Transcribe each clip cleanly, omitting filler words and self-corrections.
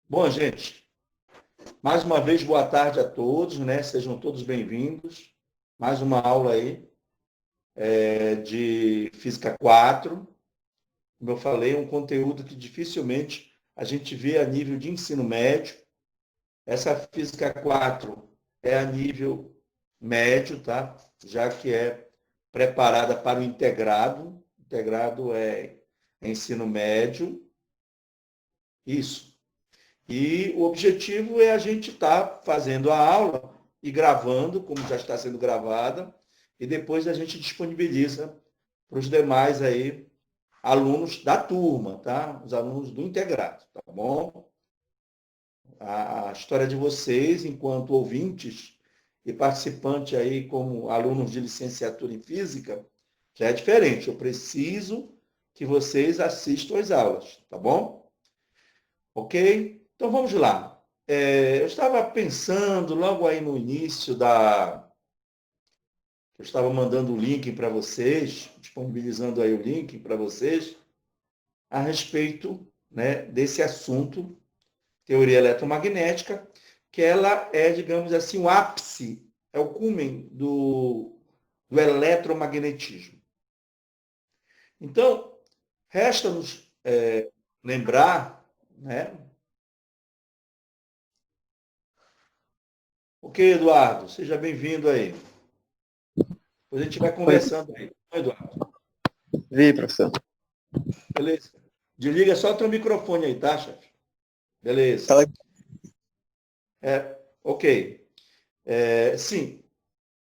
Bom, gente, mais uma vez, boa tarde a todos, né? Sejam todos bem-vindos. Mais uma aula aí de Física 4. Como eu falei, é um conteúdo que dificilmente a gente vê a nível de ensino médio. Essa Física 4 é a nível médio, tá? Já que é preparada para o integrado. Integrado é ensino médio. Isso. E o objetivo é a gente estar fazendo a aula e gravando, como já está sendo gravada, e depois a gente disponibiliza para os demais aí alunos da turma, tá? Os alunos do integrado, tá bom? A história de vocês, enquanto ouvintes e participantes aí como alunos de licenciatura em física, já é diferente. Eu preciso que vocês assistam às aulas, tá bom? Ok? Então vamos lá. Eu estava pensando logo aí no início da. Eu estava mandando o link para vocês, disponibilizando aí o link para vocês, a respeito, né, desse assunto, teoria eletromagnética, que ela é, digamos assim, o ápice, é o cúmen do eletromagnetismo. Então, resta-nos lembrar, né? Ok, Eduardo, seja bem-vindo aí. Depois a gente vai Oi, conversando aí. Eduardo, vi, professor. beleza? Desliga só o teu microfone aí, tá, chefe? Beleza. Fala. Ok. Sim.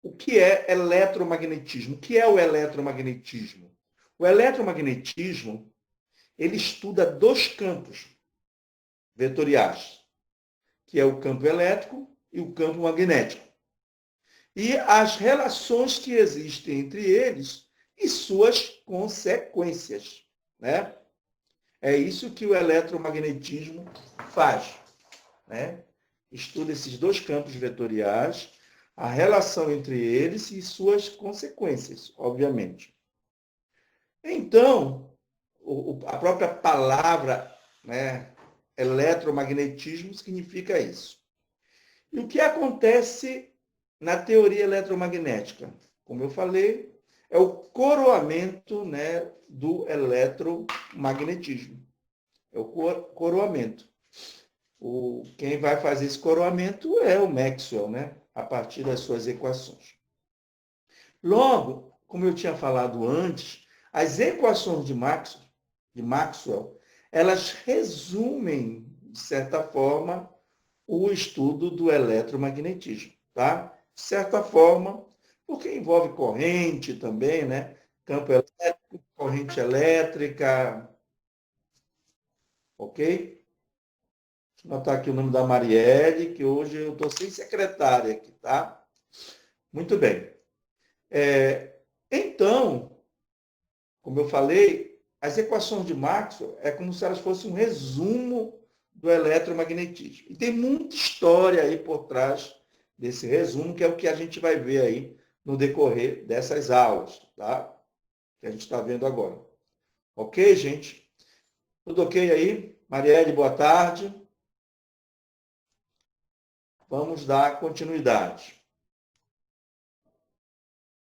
O que é eletromagnetismo? O que é o eletromagnetismo? O eletromagnetismo, ele estuda dois campos vetoriais, que é o campo elétrico e o campo magnético. E as relações que existem entre eles e suas consequências, né? É isso que o eletromagnetismo faz, né? Estuda esses dois campos vetoriais, a relação entre eles e suas consequências, obviamente. Então, a própria palavra, né, eletromagnetismo significa isso. E o que acontece na teoria eletromagnética? Como eu falei, é o coroamento, né, do eletromagnetismo. É o coroamento. Quem vai fazer esse coroamento é o Maxwell, né? A partir das suas equações. Logo, como eu tinha falado antes, as equações de Maxwell, elas resumem, de certa forma, o estudo do eletromagnetismo, tá? De certa forma, porque envolve corrente também, né? Campo elétrico, corrente elétrica, ok? Deixa eu anotar aqui o nome da Marielle, que hoje eu estou sem secretária aqui, tá? Muito bem. Então, como eu falei, as equações de Maxwell é como se elas fossem um resumo do eletromagnetismo. E tem muita história aí por trás desse resumo, que é o que a gente vai ver aí no decorrer dessas aulas, tá? Que a gente está vendo agora. Ok, gente? Tudo ok aí? Marielle, boa tarde. Vamos dar continuidade.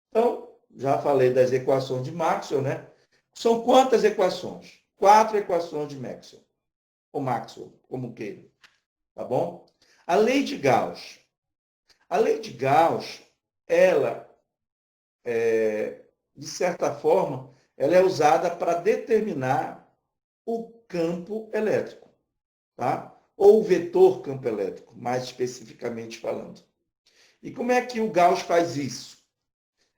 Então, já falei das equações de Maxwell, né? São quantas equações? 4 equações de Maxwell. Ou Maxwell, como queira. Tá bom? A lei de Gauss. A lei de Gauss, ela, de certa forma, ela é usada para determinar o campo elétrico, tá? Ou o vetor campo elétrico, mais especificamente falando. E como é que o Gauss faz isso?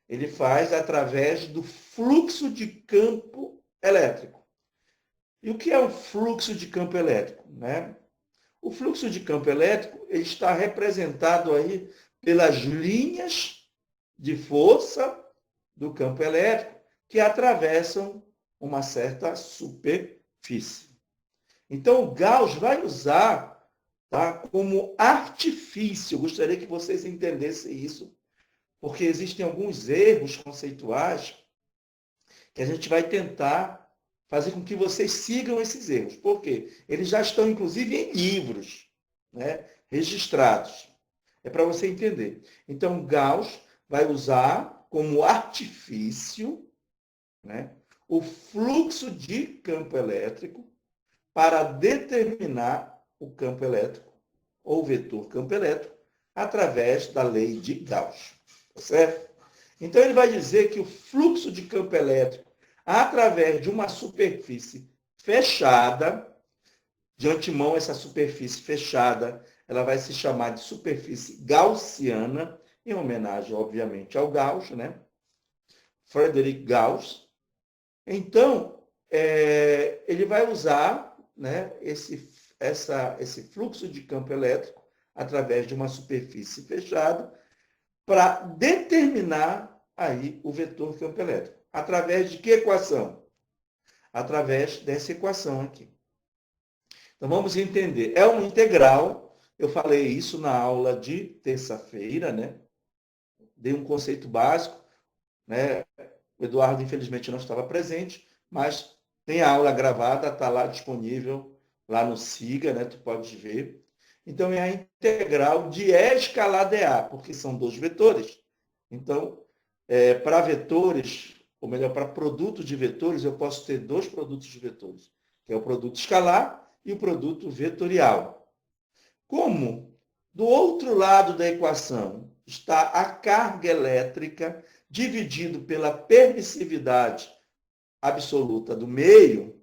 Ele faz através do fluxo de campo elétrico. E o que é o fluxo de campo elétrico, né? O fluxo de campo elétrico está representado aí pelas linhas de força do campo elétrico que atravessam uma certa superfície. Então, o Gauss vai usar, tá, como artifício, eu gostaria que vocês entendessem isso, porque existem alguns erros conceituais que a gente vai tentar fazer com que vocês sigam esses erros. Por quê? Eles já estão, inclusive, em livros, né, registrados. É para você entender. Então, Gauss vai usar como artifício, né, o fluxo de campo elétrico para determinar o campo elétrico, ou vetor campo elétrico, através da lei de Gauss. Tá certo? Então, ele vai dizer que o fluxo de campo elétrico, através de uma superfície fechada, de antemão, essa superfície fechada, ela vai se chamar de superfície gaussiana, em homenagem, obviamente, ao Gauss, né? Frederick Gauss. Então, ele vai usar, né, esse fluxo de campo elétrico através de uma superfície fechada para determinar aí o vetor campo elétrico. Através de que equação? Através dessa equação aqui. Então, vamos entender. É uma integral. Eu falei isso na aula de terça-feira, né? Dei um conceito básico, né? O Eduardo, infelizmente, não estava presente, mas tem a aula gravada, está lá disponível, lá no Siga, né? Tu pode ver. Então, é a integral de E escalar dA, porque são dois vetores. Então, para vetores, ou melhor, para produtos de vetores, eu posso ter dois produtos de vetores, que é o produto escalar e o produto vetorial. Como do outro lado da equação está a carga elétrica dividido pela permissividade absoluta do meio,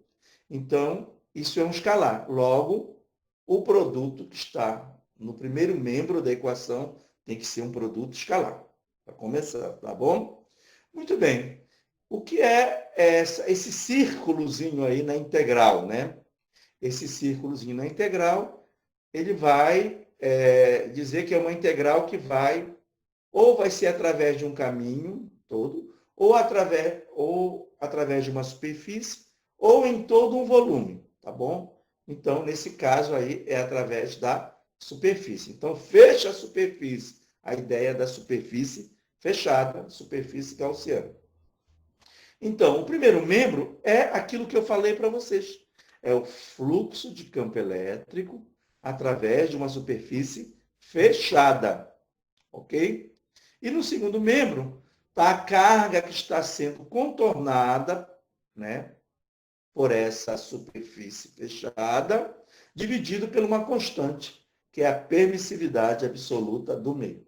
então isso é um escalar. Logo, o produto que está no primeiro membro da equação tem que ser um produto escalar. Para começar, tá bom? Muito bem. O que é esse círculozinho aí na integral, né? Esse círculozinho na integral, ele vai dizer que é uma integral que vai ser através de um caminho todo, ou através de uma superfície, ou em todo um volume, tá bom? Então, nesse caso aí, é através da superfície. Então, fecha a superfície, a ideia da superfície fechada, superfície gaussiana. Então, o primeiro membro é aquilo que eu falei para vocês. É o fluxo de campo elétrico através de uma superfície fechada, ok? E no segundo membro está a carga que está sendo contornada, né, por essa superfície fechada, dividido por uma constante, que é a permissividade absoluta do meio.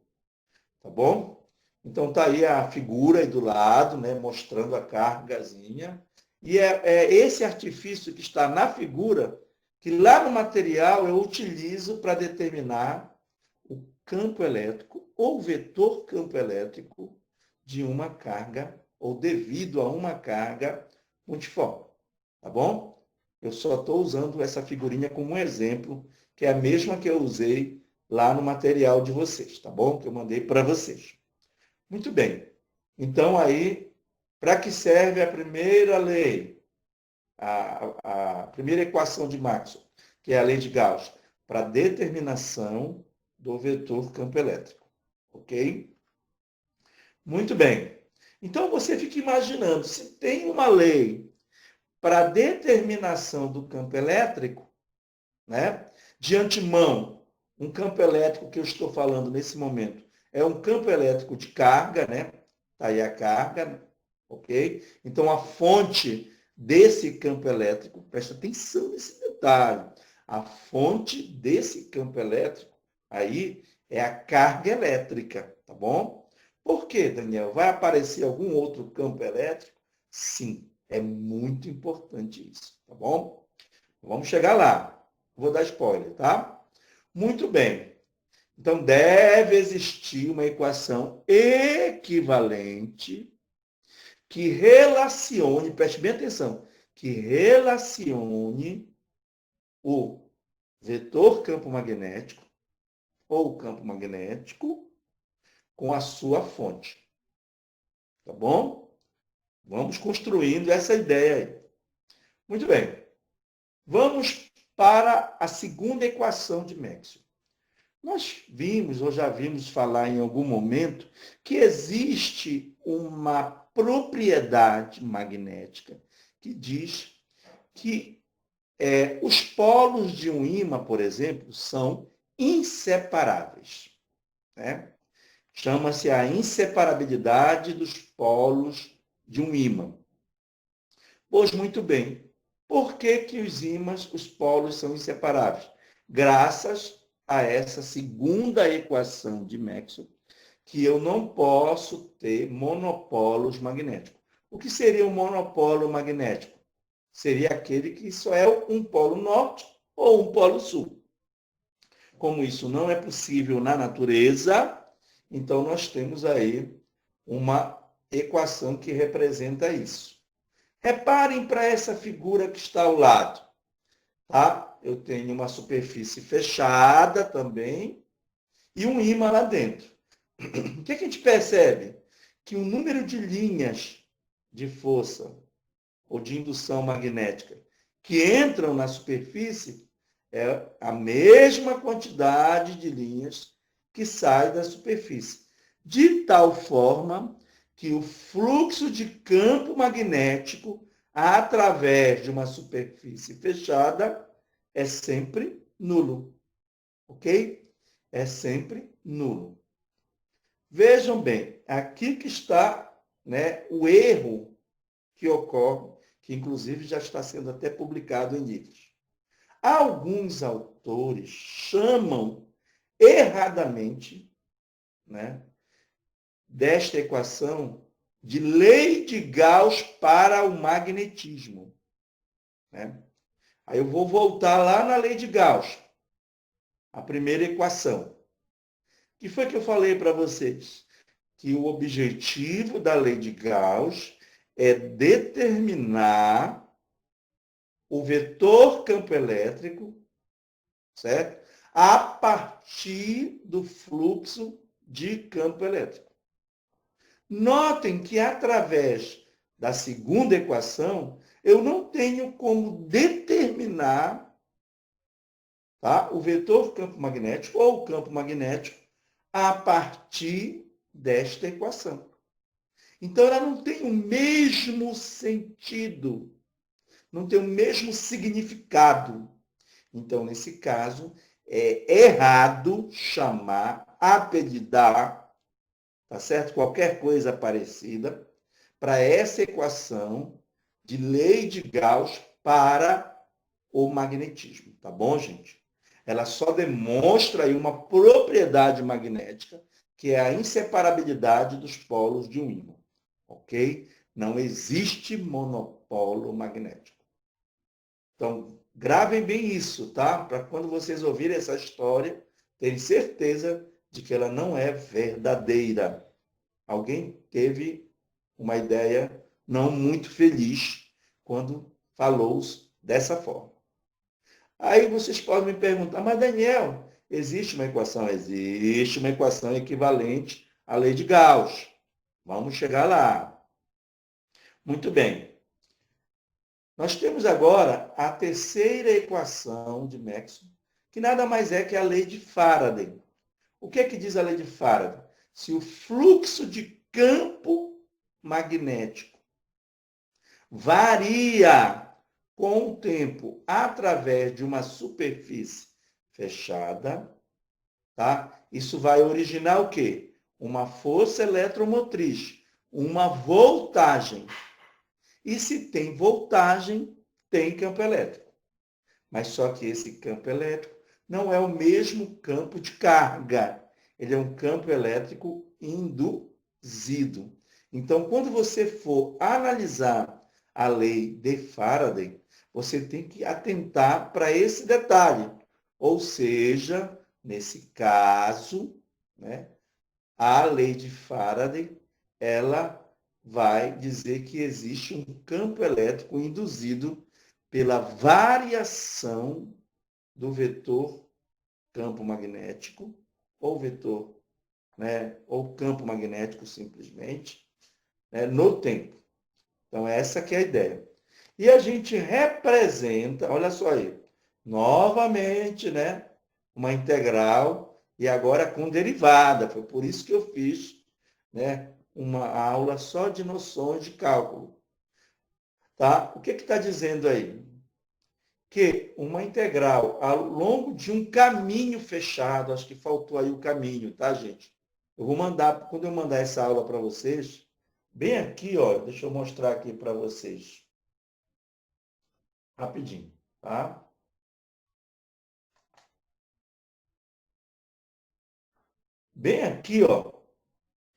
Tá bom? Então está aí a figura aí do lado, né, mostrando a cargazinha. E é esse artifício que está na figura que lá no material eu utilizo para determinar o campo elétrico ou vetor campo elétrico de uma carga ou devido a uma carga multiforme. Tá bom? Eu só estou usando essa figurinha como um exemplo, que é a mesma que eu usei lá no material de vocês, tá bom? Que eu mandei para vocês. Muito bem. Então, aí, para que serve a primeira lei? A primeira equação de Maxwell, que é a lei de Gauss, para determinação do vetor campo elétrico. Ok? Muito bem. Então, você fica imaginando, se tem uma lei para determinação do campo elétrico, né? De antemão, um campo elétrico que eu estou falando nesse momento é um campo elétrico de carga, né? Está aí a carga, ok? Então, a fonte desse campo elétrico, presta atenção nesse detalhe, a fonte desse campo elétrico aí é a carga elétrica, tá bom? Por quê, Daniel? Vai aparecer algum outro campo elétrico? Sim, é muito importante isso, tá bom? Vamos chegar lá. Vou dar spoiler, tá? Muito bem. Então, deve existir uma equação equivalente que relacione, preste bem atenção, que relacione o vetor campo magnético ou campo magnético com a sua fonte. Tá bom? Vamos construindo essa ideia aí. Muito bem. Vamos para a segunda equação de Maxwell. Nós vimos, ou já vimos falar em algum momento, que existe uma propriedade magnética que diz que os polos de um ímã, por exemplo, são inseparáveis, né? Chama-se a inseparabilidade dos polos de um ímã. Pois muito bem. Por que que os ímãs, os polos são inseparáveis? Graças a essa segunda equação de Maxwell, que eu não posso ter monopolos magnéticos. O que seria um monopolo magnético? Seria aquele que só é um polo norte ou um polo sul. Como isso não é possível na natureza, então nós temos aí uma equação que representa isso. Reparem para essa figura que está ao lado. Tá? Eu tenho uma superfície fechada também e um ímã lá dentro. O que a gente percebe? Que o número de linhas de força ou de indução magnética que entram na superfície é a mesma quantidade de linhas que sai da superfície. De tal forma que o fluxo de campo magnético através de uma superfície fechada é sempre nulo. Ok? É sempre nulo. Vejam bem, aqui que está, né, o erro que ocorre, que inclusive já está sendo até publicado em livros. Alguns autores chamam erradamente, né, desta equação de lei de Gauss para o magnetismo, né? Aí eu vou voltar lá na lei de Gauss, a primeira equação. O que foi que eu falei para vocês? Que o objetivo da lei de Gauss é determinar o vetor campo elétrico, certo? A partir do fluxo de campo elétrico. Notem que através da segunda equação, eu não tenho como determinar, tá, o vetor campo magnético ou o campo magnético a partir desta equação. Então, ela não tem o mesmo sentido, não tem o mesmo significado. Então, nesse caso, é errado chamar, apelidar, tá certo? Qualquer coisa parecida para essa equação de lei de Gauss para o magnetismo, tá bom, gente? Ela só demonstra aí uma propriedade magnética, que é a inseparabilidade dos polos de um ímã, ok? Não existe monopolo magnético. Então, gravem bem isso, tá? Para quando vocês ouvirem essa história, terem certeza de que ela não é verdadeira. Alguém teve uma ideia não muito feliz quando falou dessa forma. Aí vocês podem me perguntar, mas Daniel, existe uma equação? Existe uma equação equivalente à lei de Gauss. Vamos chegar lá. Muito bem. Nós temos agora a terceira equação de Maxwell, que nada mais é que a lei de Faraday. O que é que diz a lei de Faraday? Se o fluxo de campo magnético varia com o tempo através de uma superfície fechada, tá? Isso vai originar o quê? Uma força eletromotriz, uma voltagem. E se tem voltagem, tem campo elétrico. Mas só que esse campo elétrico não é o mesmo campo de carga. Ele é um campo elétrico induzido. Então, quando você for analisar a lei de Faraday, você tem que atentar para esse detalhe. Ou seja, nesse caso, né, a lei de Faraday, ela vai dizer que existe um campo elétrico induzido pela variação do vetor campo magnético, ou vetor, né, ou campo magnético simplesmente, né, no tempo. Então, essa que é a ideia. E a gente representa, olha só aí, novamente, né, uma integral e agora com derivada. Foi por isso que eu fiz, né, uma aula só de noções de cálculo. Tá? O que está dizendo aí? que uma integral ao longo de um caminho fechado, acho que faltou aí o caminho, tá, gente? Eu vou mandar, quando eu mandar essa aula para vocês, bem aqui, ó, deixa eu mostrar aqui para vocês, rapidinho, tá? Bem aqui, ó,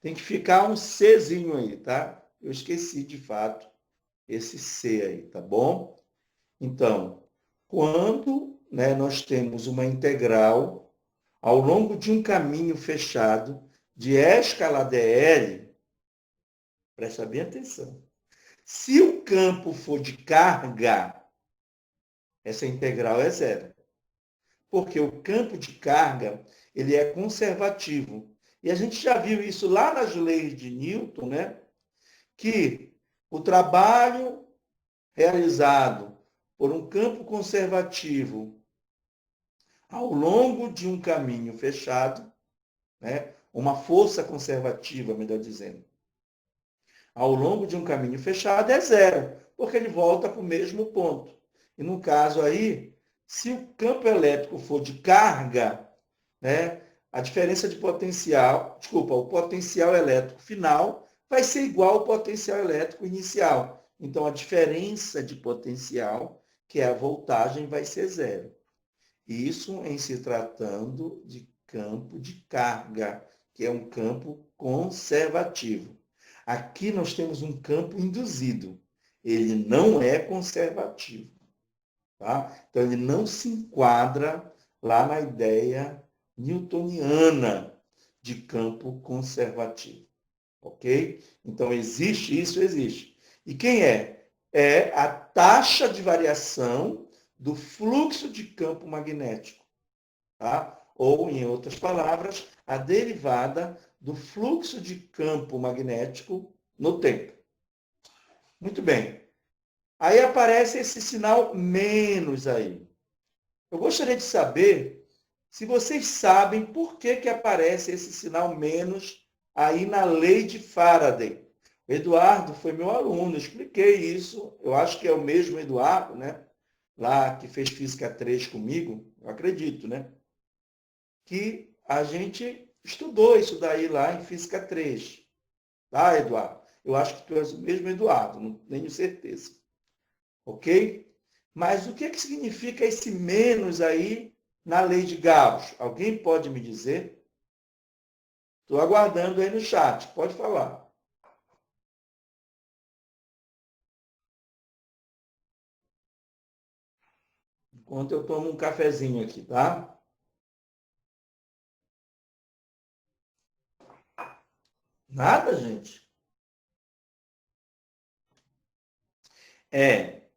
tem que ficar um Czinho aí, tá? Eu esqueci de fato esse C aí, tá bom? Então, quando, né, nós temos uma integral ao longo de um caminho fechado de E escala dl, presta bem atenção. Se o campo for de carga, essa integral é zero. Porque o campo de carga, ele é conservativo. E a gente já viu isso lá nas leis de Newton, né? Que o trabalho realizado por um campo conservativo ao longo de um caminho fechado, né? Uma força conservativa, melhor dizendo, ao longo de um caminho fechado é zero, porque ele volta para o mesmo ponto. E no caso aí, se o campo elétrico for de carga, né, a diferença de potencial, o potencial elétrico final vai ser igual ao potencial elétrico inicial. Então, a diferença de potencial, que é a voltagem, vai ser zero. Isso em se tratando de campo de carga, que é um campo conservativo. Aqui nós temos um campo induzido. Ele não é conservativo. Tá? Então, ele não se enquadra lá na ideia newtoniana de campo conservativo. Ok? Então, existe isso? Existe. E quem é? É a taxa de variação do fluxo de campo magnético. Tá? Ou, em outras palavras, a derivada do fluxo de campo magnético no tempo. Muito bem. Aí aparece esse sinal menos aí. Eu gostaria de saber se vocês sabem por que aparece esse sinal menos aí na lei de Faraday. O Eduardo foi meu aluno, eu expliquei isso. Eu acho que é o mesmo Eduardo, né? Lá que fez Física 3 comigo, eu acredito, né? Que a gente estudou isso daí lá em Física 3. Tá, Eduardo? Eu acho que tu és o mesmo Eduardo, não tenho certeza. Ok? Mas o que significa esse menos aí na lei de Gauss? Alguém pode me dizer? Estou aguardando aí no chat, pode falar. Enquanto eu tomo um cafezinho aqui, tá? Nada, gente? É,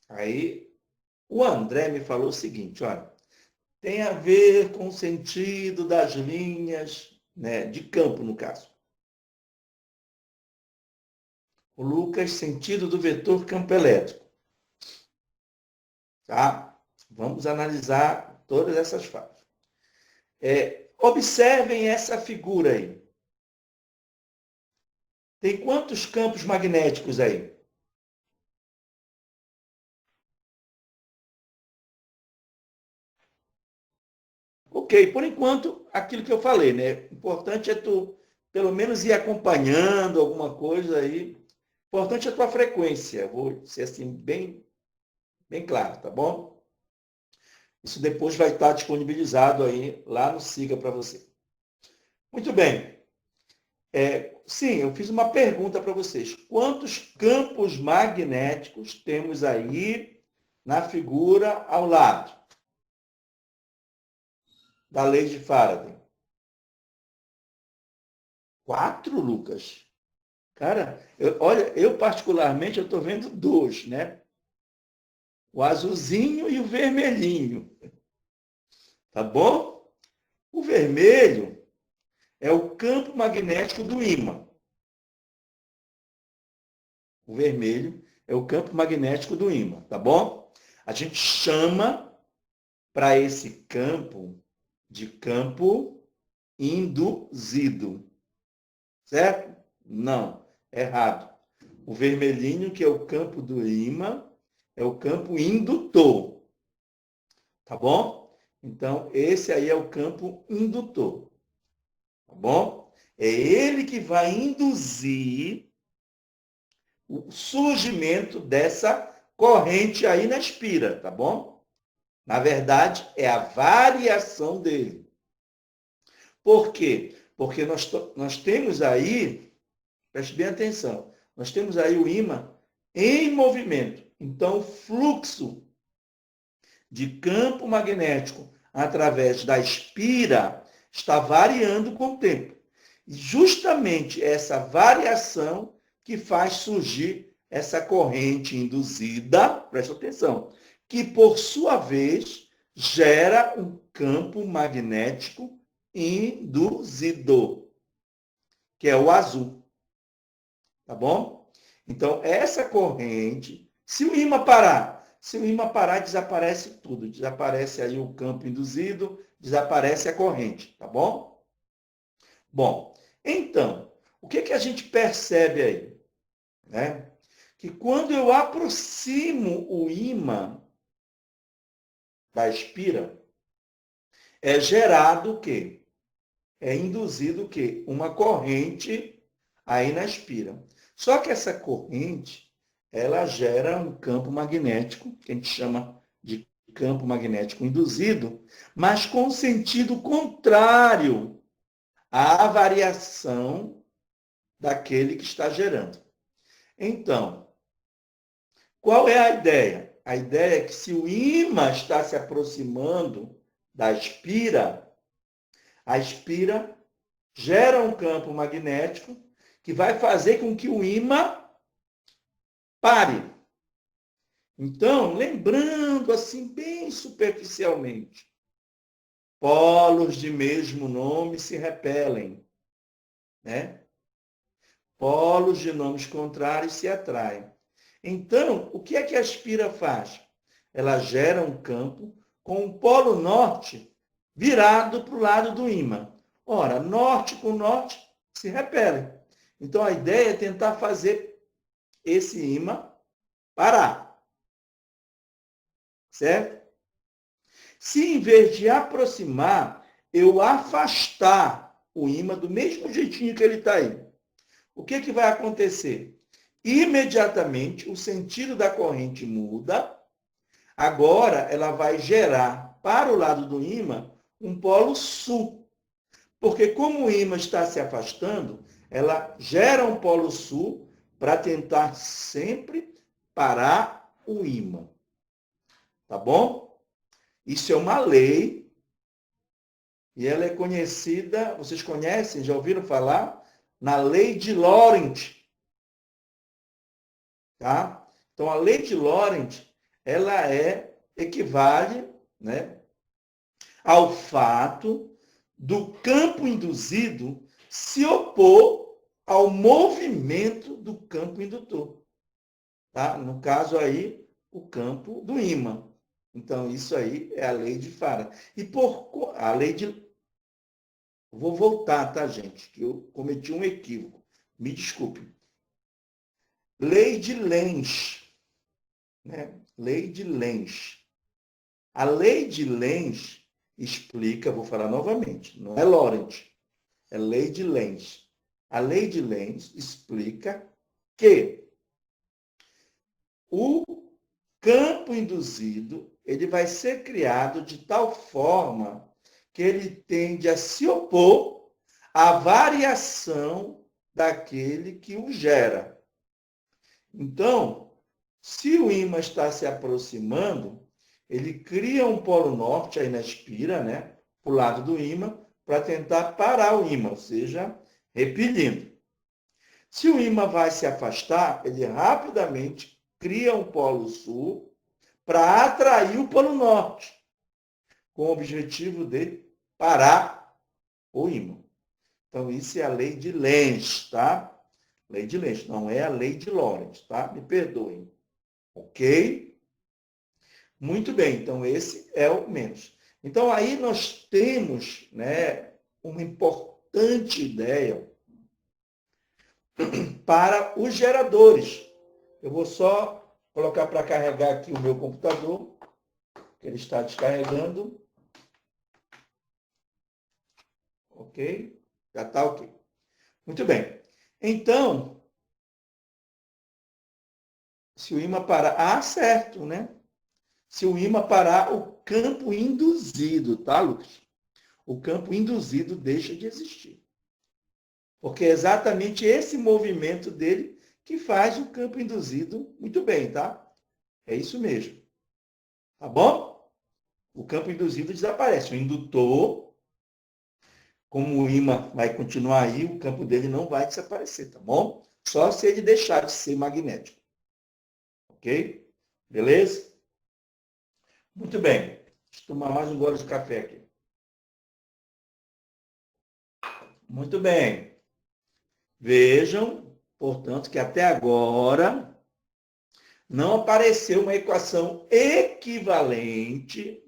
aí o André me falou o seguinte, olha, tem a ver com o sentido das linhas, né, de campo, no caso. O Lucas, sentido do vetor campo elétrico. Tá? Vamos analisar todas essas fases. Observem essa figura aí. Tem quantos campos magnéticos aí? Ok, por enquanto, aquilo que eu falei, né? O importante é tu, pelo menos, ir acompanhando alguma coisa aí. O importante é a tua frequência. Vou ser assim, bem claro, tá bom? Isso depois vai estar disponibilizado aí lá no Siga para você. Muito bem. Sim, eu fiz uma pergunta para vocês. Quantos campos magnéticos temos aí na figura ao lado da lei de Faraday? 4, Lucas? Cara, olha, eu particularmente eu estou vendo 2, né? O azulzinho e o vermelhinho. Tá bom? O vermelho é o campo magnético do ímã. O vermelho é o campo magnético do ímã, tá bom? A gente chama para esse campo de campo induzido. Certo? Não, errado. O vermelhinho, que é o campo do ímã, é o campo indutor. Tá bom? Então, esse aí é o campo indutor. Tá bom? É ele que vai induzir o surgimento dessa corrente aí na espira, tá bom? Na verdade, é a variação dele. Por quê? Porque nós temos aí, preste bem atenção, nós temos aí o ímã em movimento. Então, o fluxo de campo magnético através da espira está variando com o tempo. E justamente essa variação que faz surgir essa corrente induzida, presta atenção, que por sua vez gera um campo magnético induzido, que é o azul. Tá bom? Então, essa corrente, se o ímã parar, desaparece tudo. Desaparece aí o campo induzido, desaparece a corrente, tá bom? Bom, então, o que a gente percebe aí? Né? Que quando eu aproximo o ímã da espira, é gerado o quê? É induzido o quê? Uma corrente aí na espira. Só que essa corrente, ela gera um campo magnético, que a gente chama de campo magnético induzido, mas com sentido contrário à variação daquele que está gerando. Então, qual é a ideia? A ideia é que se o ímã está se aproximando da espira, a espira gera um campo magnético que vai fazer com que o ímã pare. Então, lembrando assim bem superficialmente, polos de mesmo nome se repelem, né? Polos de nomes contrários se atraem. Então, o que é que a espira faz? Ela gera um campo com o polo norte virado para o lado do ímã. Ora, norte com norte se repelem. Então, a ideia é tentar fazer esse ímã parar. Certo? Se em vez de aproximar, eu afastar o ímã do mesmo jeitinho que ele está aí, o que vai acontecer? Imediatamente o sentido da corrente muda. Agora ela vai gerar para o lado do ímã um polo sul. Porque como o ímã está se afastando, ela gera um polo sul para tentar sempre parar o ímã. Tá bom? Isso é uma lei e ela é conhecida, vocês conhecem, já ouviram falar? Na lei de Lorentz. Tá? Então, a lei de Lorentz, ela equivale, né, ao fato do campo induzido se opor ao movimento do campo indutor. Tá? No caso aí, o campo do ímã. Então, isso aí é a lei de Faraday. E por a lei de... Vou voltar, tá, gente? Que eu cometi um equívoco. Me desculpe. Lei de Lenz. Né? Lei de Lenz. A lei de Lenz explica, vou falar novamente, não é Lorentz, é lei de Lenz. A lei de Lenz explica que o campo induzido ele vai ser criado de tal forma que ele tende a se opor à variação daquele que o gera. Então, se o ímã está se aproximando, ele cria um polo norte aí na espira, né, para o lado do ímã, para tentar parar o ímã, ou seja, repelindo. Se o ímã vai se afastar, ele rapidamente cria um polo sul para atrair o polo norte, com o objetivo de parar o ímã. Então, isso é a lei de Lenz, tá? Lei de Lenz, não é a lei de Lorentz, tá? Me perdoem. Ok? Muito bem, então esse é o menos. Então, aí nós temos, né, uma importante ideia para os geradores. Eu vou só colocar para carregar aqui o meu computador. que ele está descarregando. Ok? Já está ok. Muito bem. Então, se o ímã parar... Ah, certo, né? Se o ímã parar, o campo induzido, tá, Lucas? O campo induzido deixa de existir. Porque é exatamente esse movimento dele que faz o campo induzido muito bem, tá? É isso mesmo. Tá bom? O campo induzido desaparece. O indutor, como o ímã vai continuar aí, o campo dele não vai desaparecer, tá bom? Só se ele deixar de ser magnético. Ok? Beleza? Muito bem. Deixa eu tomar mais um gole de café aqui. Muito bem. Vejam, portanto, que até agora não apareceu uma equação equivalente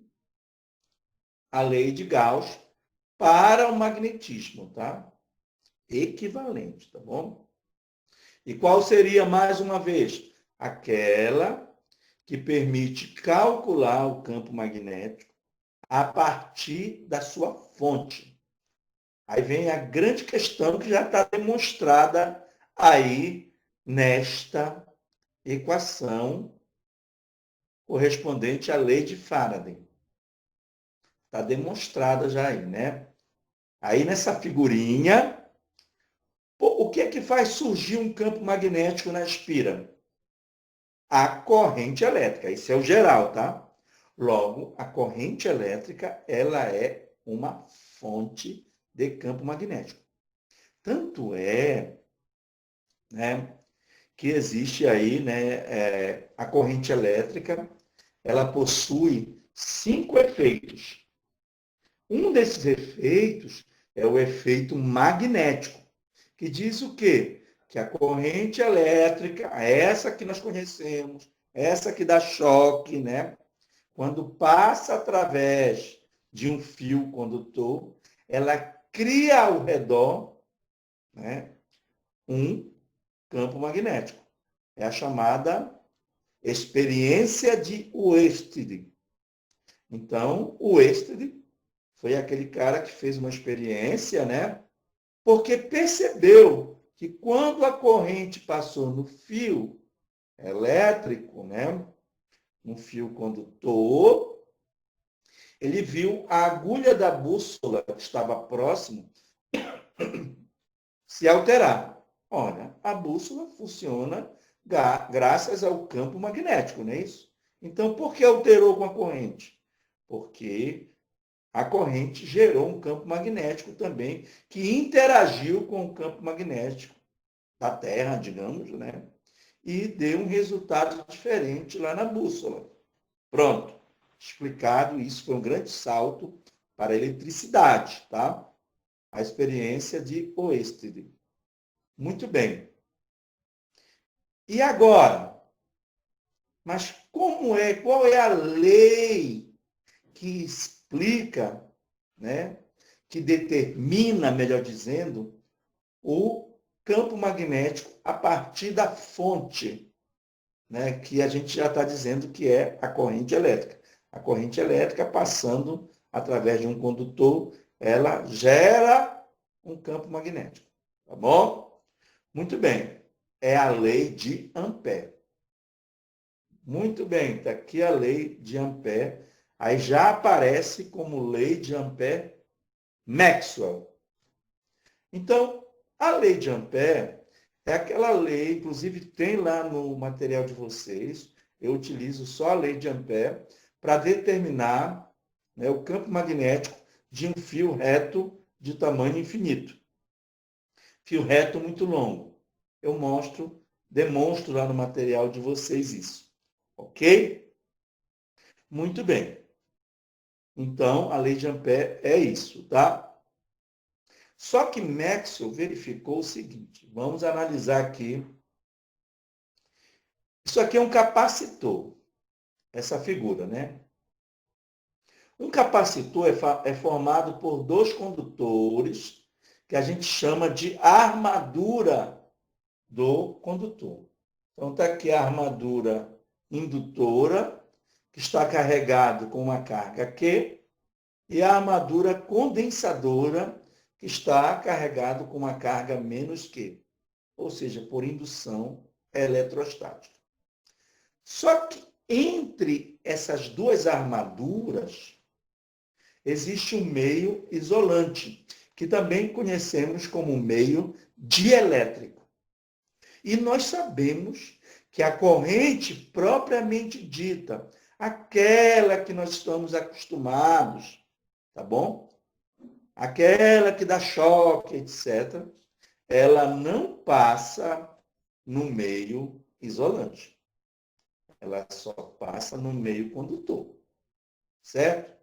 à lei de Gauss para o magnetismo, tá? Equivalente, tá bom? E qual seria, mais uma vez, aquela que permite calcular o campo magnético a partir da sua fonte. Aí vem a grande questão que já está demonstrada aí nesta equação correspondente à lei de Faraday. Está demonstrada já aí, né? Aí nessa figurinha, o que é que faz surgir um campo magnético na espira? A corrente elétrica. Isso é o geral, tá? Logo, a corrente elétrica, ela é uma fonte de campo magnético. Tanto é, né, que existe aí, né, a corrente elétrica, ela possui 5 efeitos. Um desses efeitos é o efeito magnético, que diz o quê? Que a corrente elétrica, essa que nós conhecemos, essa que dá choque, né? Quando passa através de um fio condutor, ela cria ao redor, né, um campo magnético. É a chamada experiência de Oersted. Então, o Oersted foi aquele cara que fez uma experiência, né? Porque percebeu que quando a corrente passou no fio elétrico, né? No fio condutor, ele viu a agulha da bússola que estava próximo se alterar. Olha, a bússola funciona graças ao campo magnético, não é isso? Então, por que alterou com a corrente? Porque a corrente gerou um campo magnético também, que interagiu com o campo magnético da Terra, digamos, né? E deu um resultado diferente lá na bússola. Pronto. Explicado, isso foi um grande salto para a eletricidade, tá? A experiência de Oersted. Muito bem. E agora? Mas qual é a lei que explica, né, que determina, melhor dizendo, o campo magnético a partir da fonte, né, que a gente já está dizendo que é a corrente elétrica. A corrente elétrica passando através de um condutor, ela gera um campo magnético. Tá bom? Muito bem. É a lei de Ampère. Muito bem, está aqui a lei de Ampère. Aí já aparece como lei de Ampère-Maxwell. Então, a lei de Ampère é aquela lei, inclusive tem lá no material de vocês, eu utilizo só a lei de Ampère para determinar, né, o campo magnético de um fio reto de tamanho infinito. Fio reto muito longo. Eu demonstro lá no material de vocês isso. Ok? Muito bem. Então, a lei de Ampère é isso, tá? Só que Maxwell verificou o seguinte, vamos analisar aqui. Isso aqui é um capacitor, essa figura, né? Um capacitor é formado por dois condutores que a gente chama de armadura do condutor. Então, está aqui a armadura indutora, que está carregado com uma carga Q, e a armadura condensadora, que está carregado com uma carga menos Q, ou seja, por indução eletrostática. Só que entre essas duas armaduras existe um meio isolante, que também conhecemos como meio dielétrico. E nós sabemos que a corrente propriamente dita, aquela que nós estamos acostumados, tá bom? Aquela que dá choque, etc., ela não passa no meio isolante. Ela só passa no meio condutor. Certo?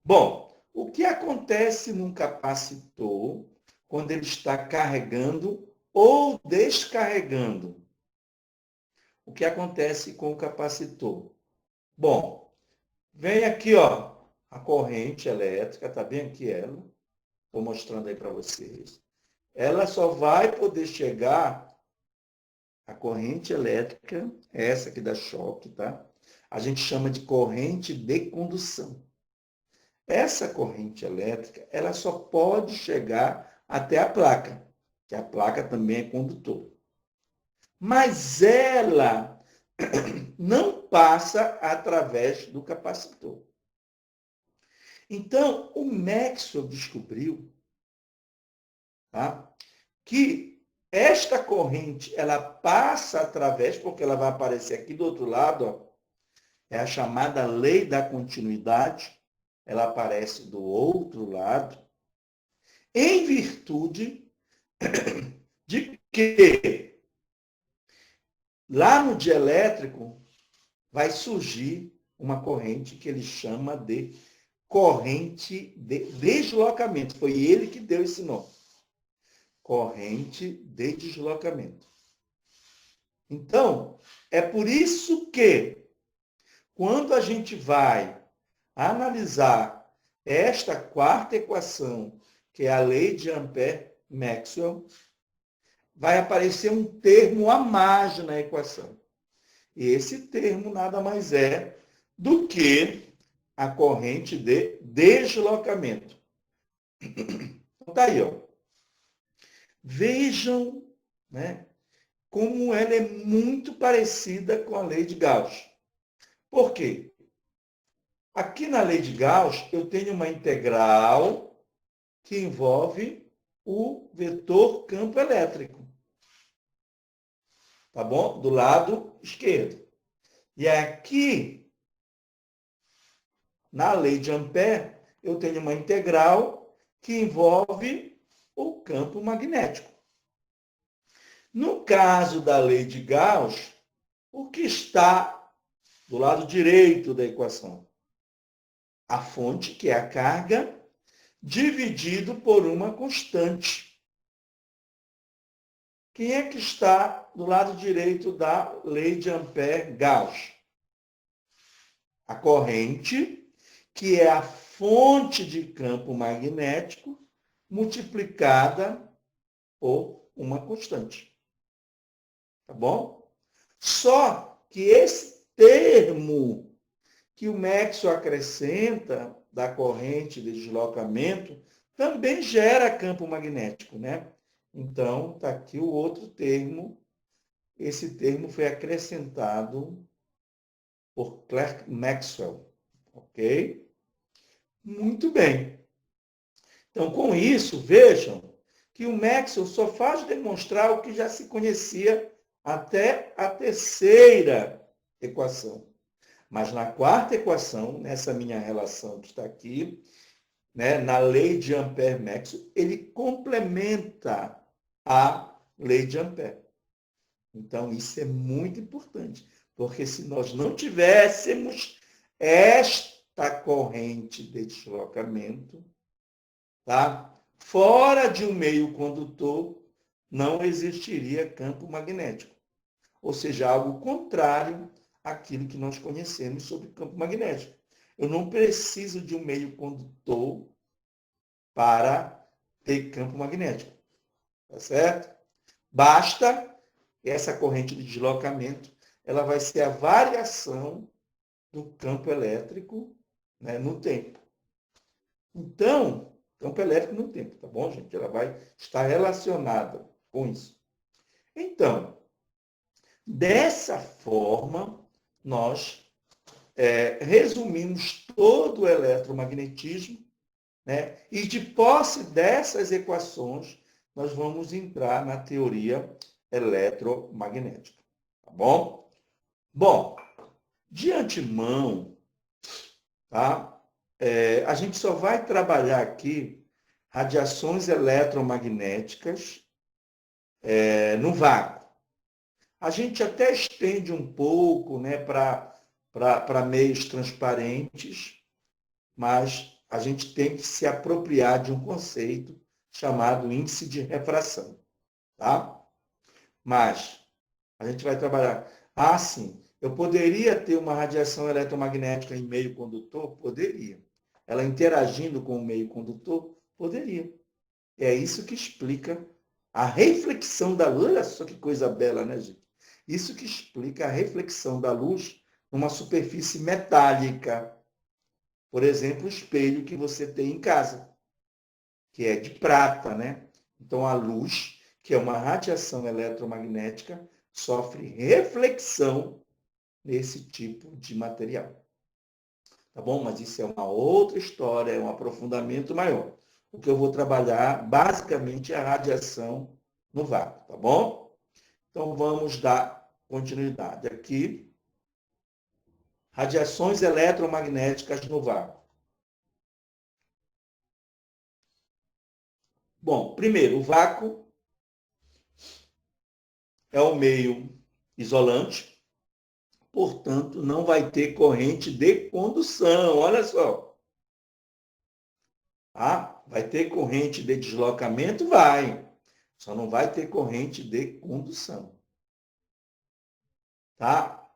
Bom, o que acontece num capacitor quando ele está carregando ou descarregando? O que acontece com o capacitor? Bom, vem aqui, ó, a corrente elétrica, tá bem aqui ela. Estou mostrando aí para vocês. Ela só vai poder chegar, a corrente elétrica, essa que dá choque, tá? A gente chama de corrente de condução. Essa corrente elétrica, ela só pode chegar até a placa, que a placa também é condutor. Mas ela não passa através do capacitor. Então, o Maxwell descobriu, tá, que esta corrente, ela passa através, porque ela vai aparecer aqui do outro lado, ó, é a chamada lei da continuidade, ela aparece do outro lado, em virtude de que lá no dielétrico vai surgir uma corrente que ele chama de corrente de deslocamento. Foi ele que deu esse nome. Corrente de deslocamento. Então, é por isso que, quando a gente vai analisar esta quarta equação, que é a lei de Ampère-Maxwell, vai aparecer um termo a mais na equação. E esse termo nada mais é do que a corrente de deslocamento. Então, tá aí, ó. Vejam, né, como ela é muito parecida com a lei de Gauss. Por quê? Aqui na lei de Gauss, eu tenho uma integral que envolve o vetor campo elétrico. Tá bom? Do lado esquerdo. E aqui, na lei de Ampère, eu tenho uma integral que envolve o campo magnético. No caso da lei de Gauss, o que está do lado direito da equação? A fonte, que é a carga, dividido por uma constante. Quem é que está do lado direito da lei de Ampère-Gauss? A corrente, que é a fonte de campo magnético, multiplicada por uma constante. Tá bom? Só que esse termo que o Maxwell acrescenta da corrente de deslocamento também gera campo magnético, né? Então, está aqui o outro termo. Esse termo foi acrescentado por Clerk Maxwell, ok? Muito bem. Então, com isso, vejam que o Maxwell só faz demonstrar o que já se conhecia até a terceira equação. Mas na quarta equação, nessa minha relação que está aqui, né, na lei de Ampère-Maxwell, ele complementa a lei de Ampère. Então, isso é muito importante, porque se nós não tivéssemos esta corrente de deslocamento, tá, fora de um meio condutor, não existiria campo magnético. Ou seja, algo contrário àquilo que nós conhecemos sobre campo magnético. Eu não preciso de um meio condutor para ter campo magnético. Tá certo? Basta essa corrente de deslocamento, ela vai ser a variação do campo elétrico, né, no tempo. Então, campo elétrico no tempo, tá bom, gente? Ela vai estar relacionada com isso. Então, dessa forma, nós resumimos todo o eletromagnetismo, né? E de posse dessas equações, nós vamos entrar na teoria eletromagnética, tá bom? Bom, de antemão, tá? A gente só vai trabalhar aqui radiações eletromagnéticas no vácuo. A gente até estende um pouco, né, para meios transparentes, mas a gente tem que se apropriar de um conceito chamado índice de refração, tá? Mas a gente vai trabalhar. Ah, sim, eu poderia ter uma radiação eletromagnética em meio condutor? Poderia. Ela interagindo com o meio condutor? Poderia. É isso que explica a reflexão da luz. Olha só que coisa bela, né, gente? Isso que explica a reflexão da luz numa superfície metálica. Por exemplo, o espelho que você tem em casa, que é de prata, né? Então, a luz, que é uma radiação eletromagnética, sofre reflexão nesse tipo de material. Tá bom? Mas isso é uma outra história, é um aprofundamento maior. O que eu vou trabalhar, basicamente, é a radiação no vácuo, tá bom? Então, vamos dar continuidade aqui. Radiações eletromagnéticas no vácuo. Bom, primeiro, o vácuo é um meio isolante, portanto, não vai ter corrente de condução. Olha só. Ah, vai ter corrente de deslocamento? Vai. Só não vai ter corrente de condução. Tá?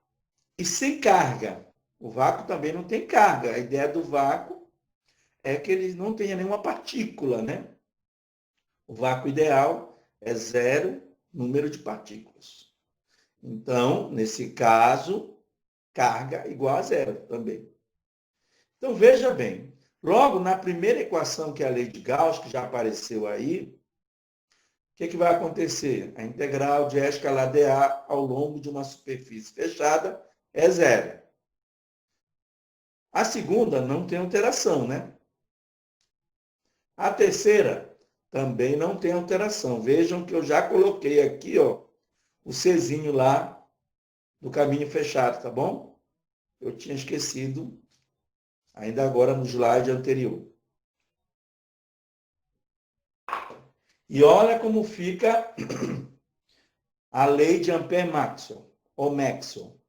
E sem carga. O vácuo também não tem carga. A ideia do vácuo é que ele não tenha nenhuma partícula, né? O vácuo ideal é zero número de partículas. Então, nesse caso, carga igual a zero também. Então, veja bem, logo na primeira equação, que é a lei de Gauss, que já apareceu aí, o que vai acontecer? A integral de E escalar dA ao longo de uma superfície fechada é zero. A segunda não tem alteração, né? A terceira também não tem alteração. Vejam que eu já coloquei aqui, ó, o Czinho lá do caminho fechado, tá bom? Eu tinha esquecido ainda agora no slide anterior. E olha como fica a lei de Ampère-Maxwell, ou Maxwell.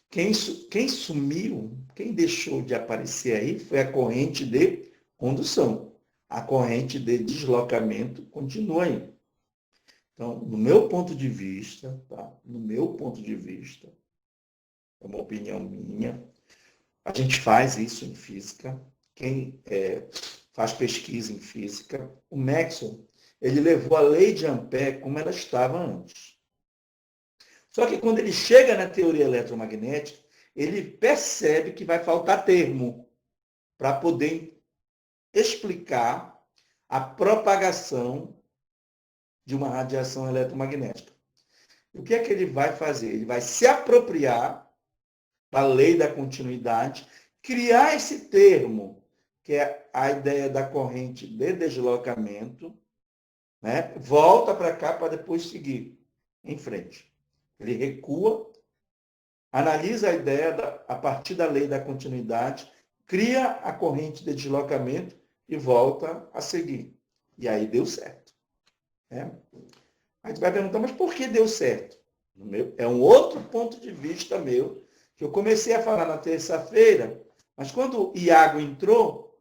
Quem sumiu, quem deixou de aparecer aí foi a corrente de condução. A corrente de deslocamento continua aí. Então, no meu ponto de vista, tá? No meu ponto de vista, é uma opinião minha, a gente faz isso em física. Quem faz pesquisa em física, o Maxwell, ele levou a lei de Ampère como ela estava antes. Só que quando ele chega na teoria eletromagnética, ele percebe que vai faltar termo para poder explicar a propagação de uma radiação eletromagnética. O que é que ele vai fazer? Ele vai se apropriar da lei da continuidade, criar esse termo, que é a ideia da corrente de deslocamento, né? Volta para cá para depois seguir em frente. Ele recua, analisa a ideia a partir da lei da continuidade, cria a corrente de deslocamento e volta a seguir. E aí deu certo. Né? Aí você vai perguntar, mas por que deu certo? É um outro ponto de vista meu, que eu comecei a falar na terça-feira, mas quando o Iago entrou,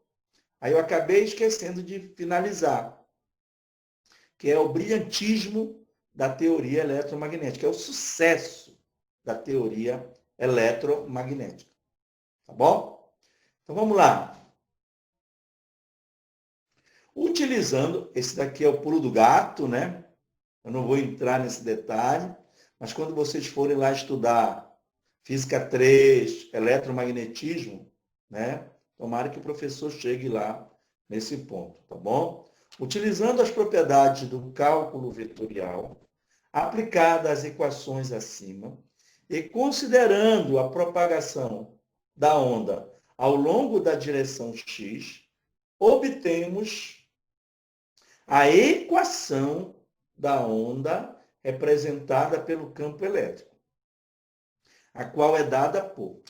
aí eu acabei esquecendo de finalizar, que é o brilhantismo da teoria eletromagnética, é o sucesso da teoria eletromagnética. Tá bom? Então vamos lá. Utilizando, esse daqui é o pulo do gato, né? Eu não vou entrar nesse detalhe, mas quando vocês forem lá estudar Física 3, eletromagnetismo, né? Tomara que o professor chegue lá nesse ponto, tá bom? Utilizando as propriedades do cálculo vetorial, aplicada às equações acima, e considerando a propagação da onda ao longo da direção x, obtemos a equação da onda representada pelo campo elétrico, a qual é dada por.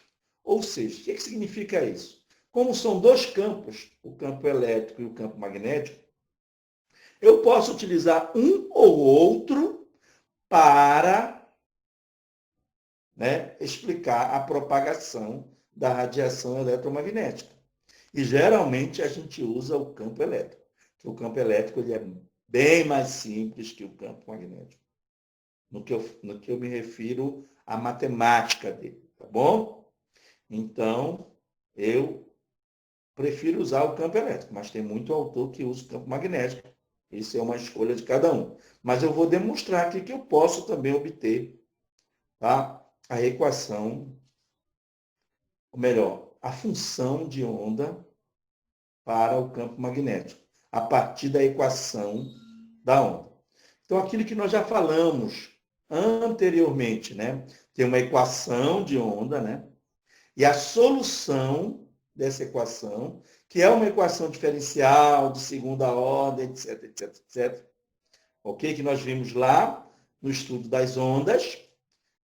Ou seja, o que significa isso? Como são dois campos, o campo elétrico e o campo magnético, eu posso utilizar um ou outro para, né, explicar a propagação da radiação eletromagnética. E geralmente a gente usa o campo elétrico. O campo elétrico ele é bem mais simples que o campo magnético. No que eu me refiro à matemática dele, tá bom? Então, eu prefiro usar o campo elétrico, mas tem muito autor que usa o campo magnético. Isso é uma escolha de cada um. Mas eu vou demonstrar aqui que eu posso também obter, tá, a equação, ou melhor, a função de onda para o campo magnético, a partir da equação da onda. Então, aquilo que nós já falamos anteriormente, né? Tem uma equação de onda, né? E a solução dessa equação, que é uma equação diferencial de segunda ordem, etc, etc, etc. Ok? Que nós vimos lá no estudo das ondas,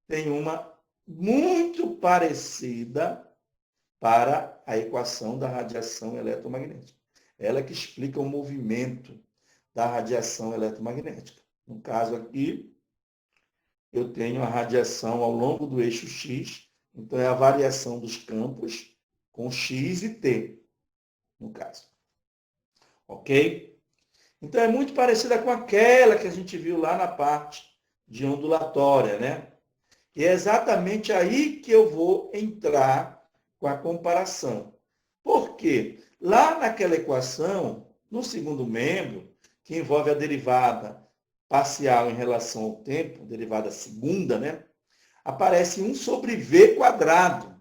tem uma muito parecida para a equação da radiação eletromagnética. Ela que explica o movimento da radiação eletromagnética. No caso aqui, eu tenho a radiação ao longo do eixo X, então é a variação dos campos com X e T, no caso. Ok? Então é muito parecida com aquela que a gente viu lá na parte de ondulatória, né? E é exatamente aí que eu vou entrar com a comparação. Por quê? Lá naquela equação, no segundo membro, que envolve a derivada parcial em relação ao tempo, derivada segunda, né? Aparece 1 sobre v quadrado,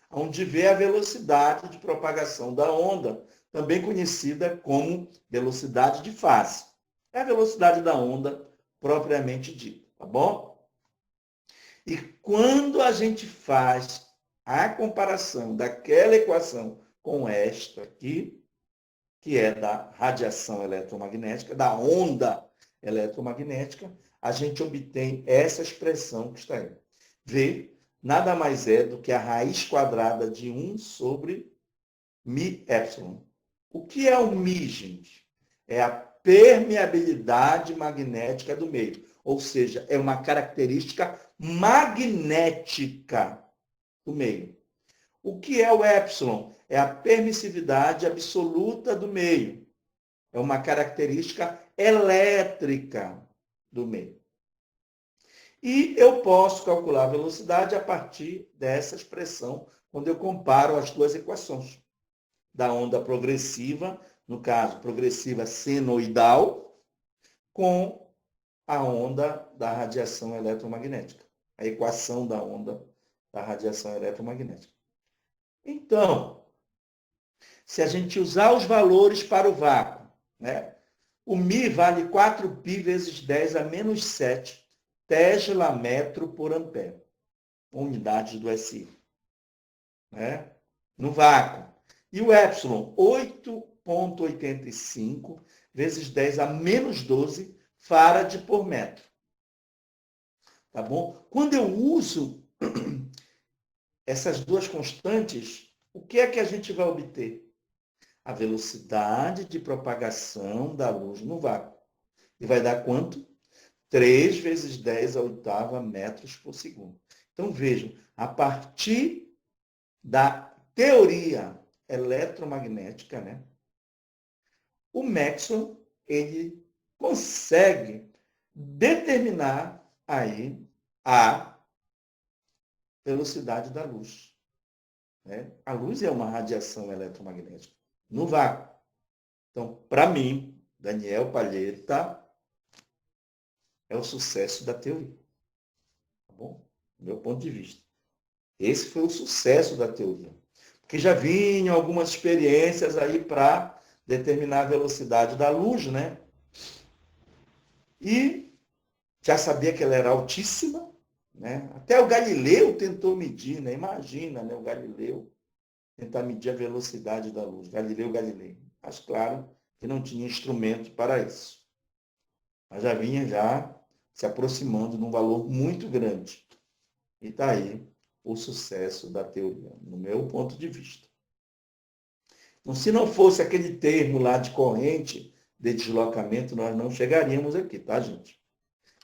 onde v é a velocidade de propagação da onda, também conhecida como velocidade de fase. É a velocidade da onda propriamente dita, tá bom? E quando a gente faz a comparação daquela equação com esta aqui, que é da radiação eletromagnética, da onda eletromagnética, a gente obtém essa expressão que está aí. V nada mais é do que a raiz quadrada de 1 sobre μ epsilon. O que é o μ, gente? É a permeabilidade magnética do meio. Ou seja, é uma característica magnética do meio. O que é o epsilon? É a permissividade absoluta do meio. É uma característica elétrica do meio. E eu posso calcular a velocidade a partir dessa expressão, quando eu comparo as duas equações. Da onda progressiva, no caso, progressiva senoidal, com a onda da radiação eletromagnética. A equação da onda da radiação eletromagnética. Então, se a gente usar os valores para o vácuo, né? O μ vale 4π vezes 10 a menos 7 Tesla metro por ampere, unidade do SI, né? No vácuo. E o epsilon, 8,85 vezes 10 a menos 12 farad por metro. Tá bom? Quando eu uso essas duas constantes, o que é que a gente vai obter? A velocidade de propagação da luz no vácuo. E vai dar quanto? 3 vezes 10 à oitava metros por segundo. Então, vejam, a partir da teoria eletromagnética, né, o Maxwell ele consegue determinar aí a velocidade da luz. Né? A luz é uma radiação eletromagnética no vácuo. Então, para mim, Daniel Palheta, é o sucesso da teoria. Tá bom? Do meu ponto de vista. Esse foi o sucesso da teoria. Porque já vinham algumas experiências aí para determinar a velocidade da luz, né? E já sabia que ela era altíssima, né? Até o Galileu tentou medir, né? Imagina, né? O Galileu tentar medir a velocidade da luz. Galileu Galilei. Mas claro que não tinha instrumento para isso. Mas já vinha já se aproximando de um valor muito grande. E está aí o sucesso da teoria, no meu ponto de vista. Então, se não fosse aquele termo lá de corrente de deslocamento, nós não chegaríamos aqui, tá, gente?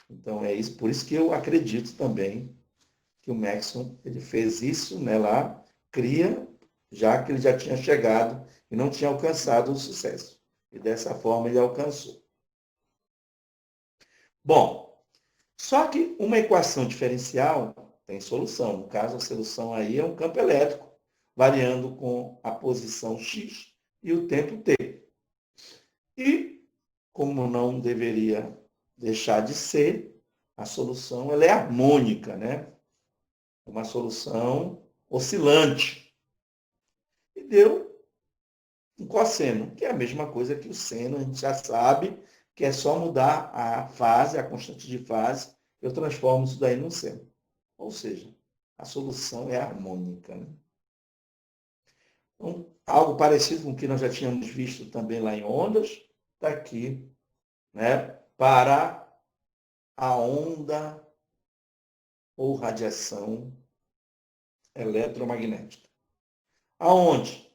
Então, é isso, por isso que eu acredito também que o Maxwell ele fez isso, né, lá, cria, já que ele já tinha chegado e não tinha alcançado o sucesso. E dessa forma ele alcançou. Bom, só que uma equação diferencial tem solução. No caso, a solução aí é um campo elétrico, variando com a posição x e o tempo t. E, como não deveria deixar de ser, a solução ela é harmônica, né? Uma solução oscilante. E deu um cosseno, que é a mesma coisa que o seno, a gente já sabe que é só mudar a fase, a constante de fase, eu transformo isso daí num seno. Ou seja, a solução é harmônica. Né? Então, algo parecido com o que nós já tínhamos visto também lá em ondas, está aqui, né, para a onda ou radiação eletromagnética. Aonde?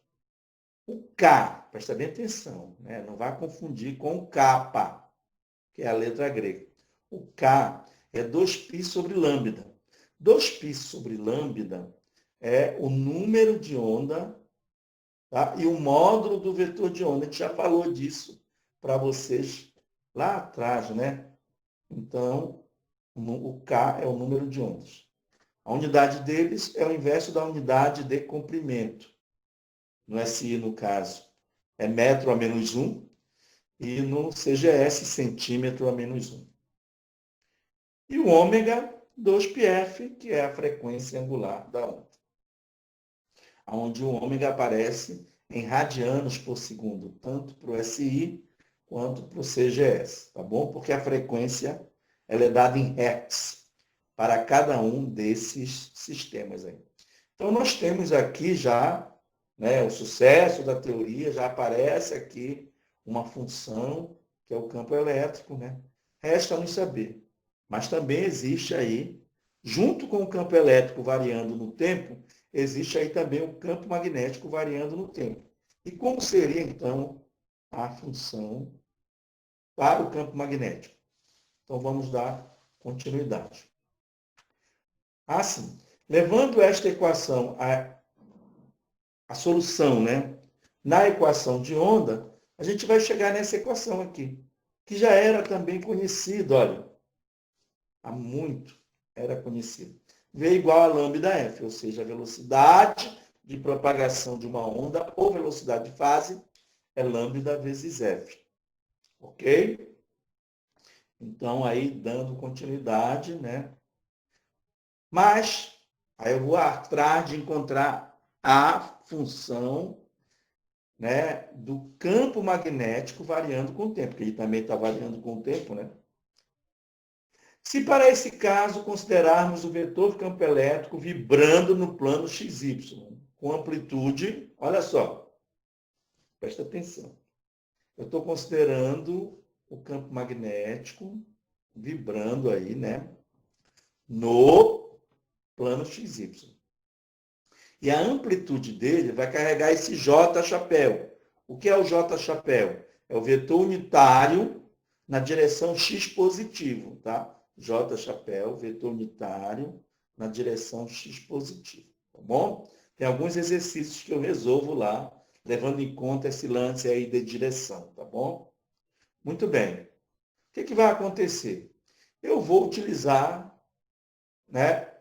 O K, presta bem atenção, né? Não vai confundir com o kappa, que é a letra grega. O K é 2π sobre lambda. 2π sobre lambda é o número de onda, tá? E o módulo do vetor de onda. A gente já falou disso para vocês lá atrás, né? Então, o K é o número de ondas. A unidade deles é o inverso da unidade de comprimento. No SI, no caso, é metro a menos 1, e no CGS, centímetro a menos 1. E o ômega, 2πf, que é a frequência angular da onda. Onde o ômega aparece em radianos por segundo, tanto para o SI quanto para o CGS, tá bom? Porque a frequência ela é dada em hertz para cada um desses sistemas aí. Então, nós temos aqui já, né, o sucesso da teoria, já aparece aqui uma função, que é o campo elétrico, né? Resta-nos saber. Mas também existe aí, junto com o campo elétrico variando no tempo, existe aí também o campo magnético variando no tempo. E como seria, então, a função para o campo magnético? Então, vamos dar continuidade. Assim, levando esta equação, a solução, né, na equação de onda, a gente vai chegar nessa equação aqui, que já era também conhecido, olha, há muito era conhecido. V igual a lambda F, ou seja, a velocidade de propagação de uma onda ou velocidade de fase é lambda vezes F. Ok? Então, aí, dando continuidade, né? Mas, aí eu vou atrás de encontrar a função, né, do campo magnético variando com o tempo, porque ele também está variando com o tempo, né? Se para esse caso considerarmos o vetor campo elétrico vibrando no plano XY, com amplitude, olha só, presta atenção. Eu estou considerando o campo magnético vibrando aí, né, no plano XY. E a amplitude dele vai carregar esse J chapéu. O que é o J chapéu? É o vetor unitário na direção x positivo, tá? J chapéu, vetor unitário na direção x positivo, tá bom? Tem alguns exercícios que eu resolvo lá, levando em conta esse lance aí de direção, tá bom? Muito bem. O que vai acontecer? Eu vou utilizar, né,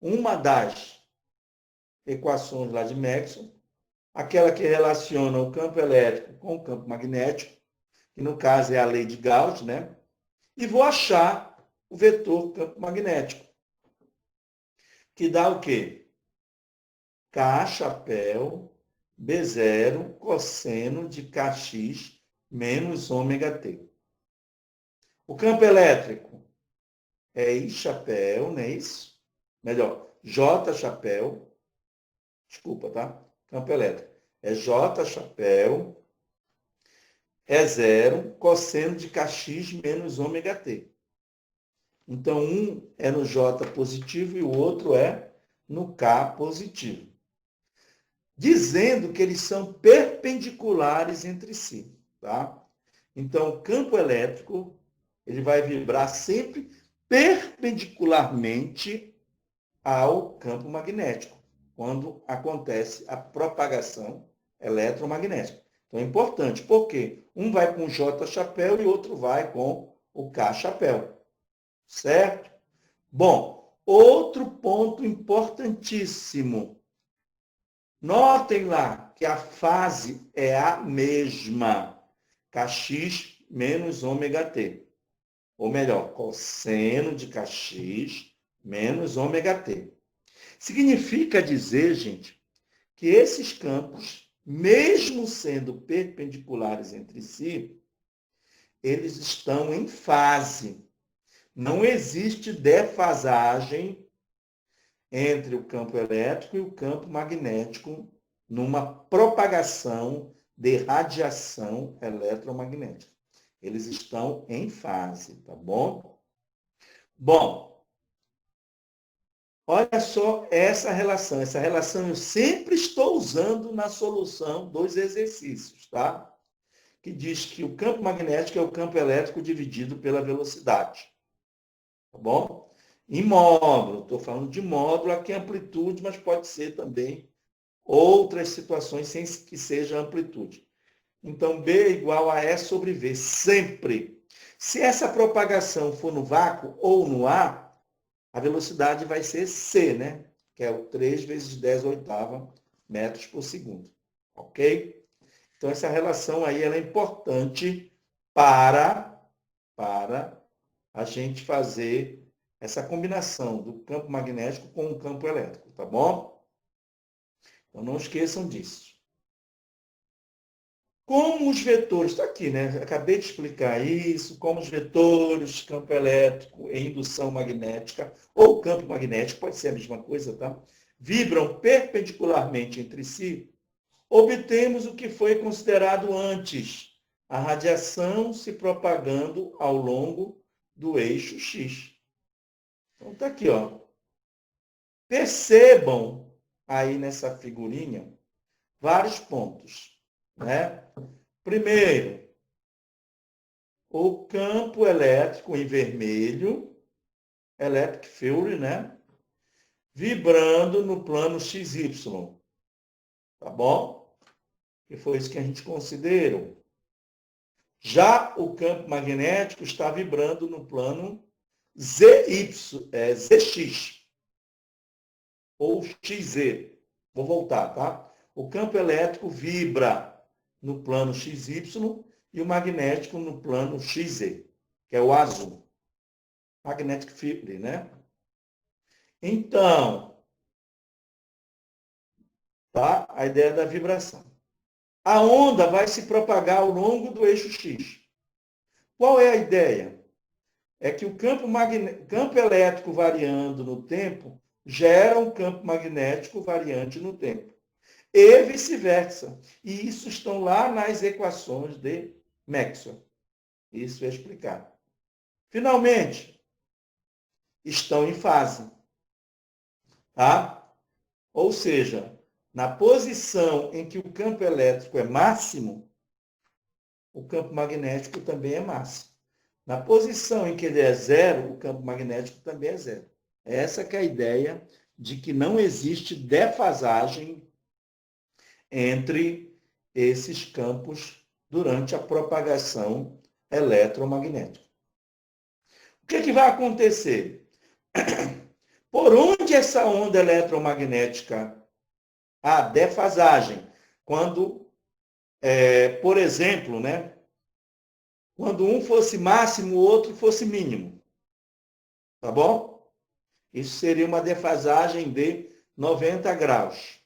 uma das equações lá de Maxwell, aquela que relaciona o campo elétrico com o campo magnético, que no caso é a lei de Gauss, né? E vou achar o vetor campo magnético, que dá o quê? K chapéu B0 cosseno de Kx menos ômega t. O campo elétrico é I chapéu, não é isso? Melhor, J chapéu, desculpa, tá? Campo elétrico é J chapéu E0 cosseno de Kx menos ômega t. Então, um é no J positivo e o outro é no K positivo. Dizendo que eles são perpendiculares entre si, tá? Então, o campo elétrico, ele vai vibrar sempre perpendicularmente ao campo magnético, quando acontece a propagação eletromagnética. Então, é importante, porque um vai com o J chapéu e outro vai com o K chapéu. Certo? Bom, outro ponto importantíssimo. Notem lá que a fase é a mesma, Kx menos ômega t. Ou melhor, cosseno de Kx menos ômega t. Significa dizer, gente, que esses campos, mesmo sendo perpendiculares entre si, eles estão em fase. Não existe defasagem entre o campo elétrico e o campo magnético numa propagação de radiação eletromagnética. Eles estão em fase, tá bom? Bom, olha só essa relação. Essa relação eu sempre estou usando na solução dos exercícios, tá? Que diz que o campo magnético é o campo elétrico dividido pela velocidade. Tá bom? Em módulo, estou falando de módulo, aqui é amplitude, mas pode ser também outras situações sem que seja amplitude. Então, B é igual a E sobre V, sempre. Se essa propagação for no vácuo ou no ar, a velocidade vai ser C, né? Que é o 3 vezes 10 oitava metros por segundo. Ok? Então, essa relação aí ela é importante para a gente fazer essa combinação do campo magnético com o campo elétrico, tá bom? Então, não esqueçam disso. Como os vetores, está aqui, né? Acabei de explicar isso, como os vetores, campo elétrico e indução magnética, ou campo magnético, pode ser a mesma coisa, tá? Vibram perpendicularmente entre si, obtemos o que foi considerado antes, a radiação se propagando ao longo do eixo X. Então, está aqui, ó. Percebam aí nessa figurinha vários pontos, né? Primeiro, o campo elétrico em vermelho, electric field, né? Vibrando no plano XY. Tá bom? Que foi isso que a gente considerou. Já o campo magnético está vibrando no plano ZX. Ou XZ. Vou voltar, tá? O campo elétrico vibra no plano XY e o magnético no plano XZ, que é o azul. Magnetic field, né? Então, tá? A ideia da vibração. A onda vai se propagar ao longo do eixo X. Qual é a ideia? É que o campo elétrico variando no tempo gera um campo magnético variante no tempo. E vice-versa. E isso estão lá nas equações de Maxwell. Isso é explicar. Finalmente, estão em fase. Tá? Ou seja, na posição em que o campo elétrico é máximo, o campo magnético também é máximo. Na posição em que ele é zero, o campo magnético também é zero. Essa que é a ideia de que não existe defasagem entre esses campos durante a propagação eletromagnética. O que vai acontecer? Por onde essa onda eletromagnética, a defasagem, quando, por exemplo, né, quando um fosse máximo, o outro fosse mínimo. Tá bom? Isso seria uma defasagem de 90 graus.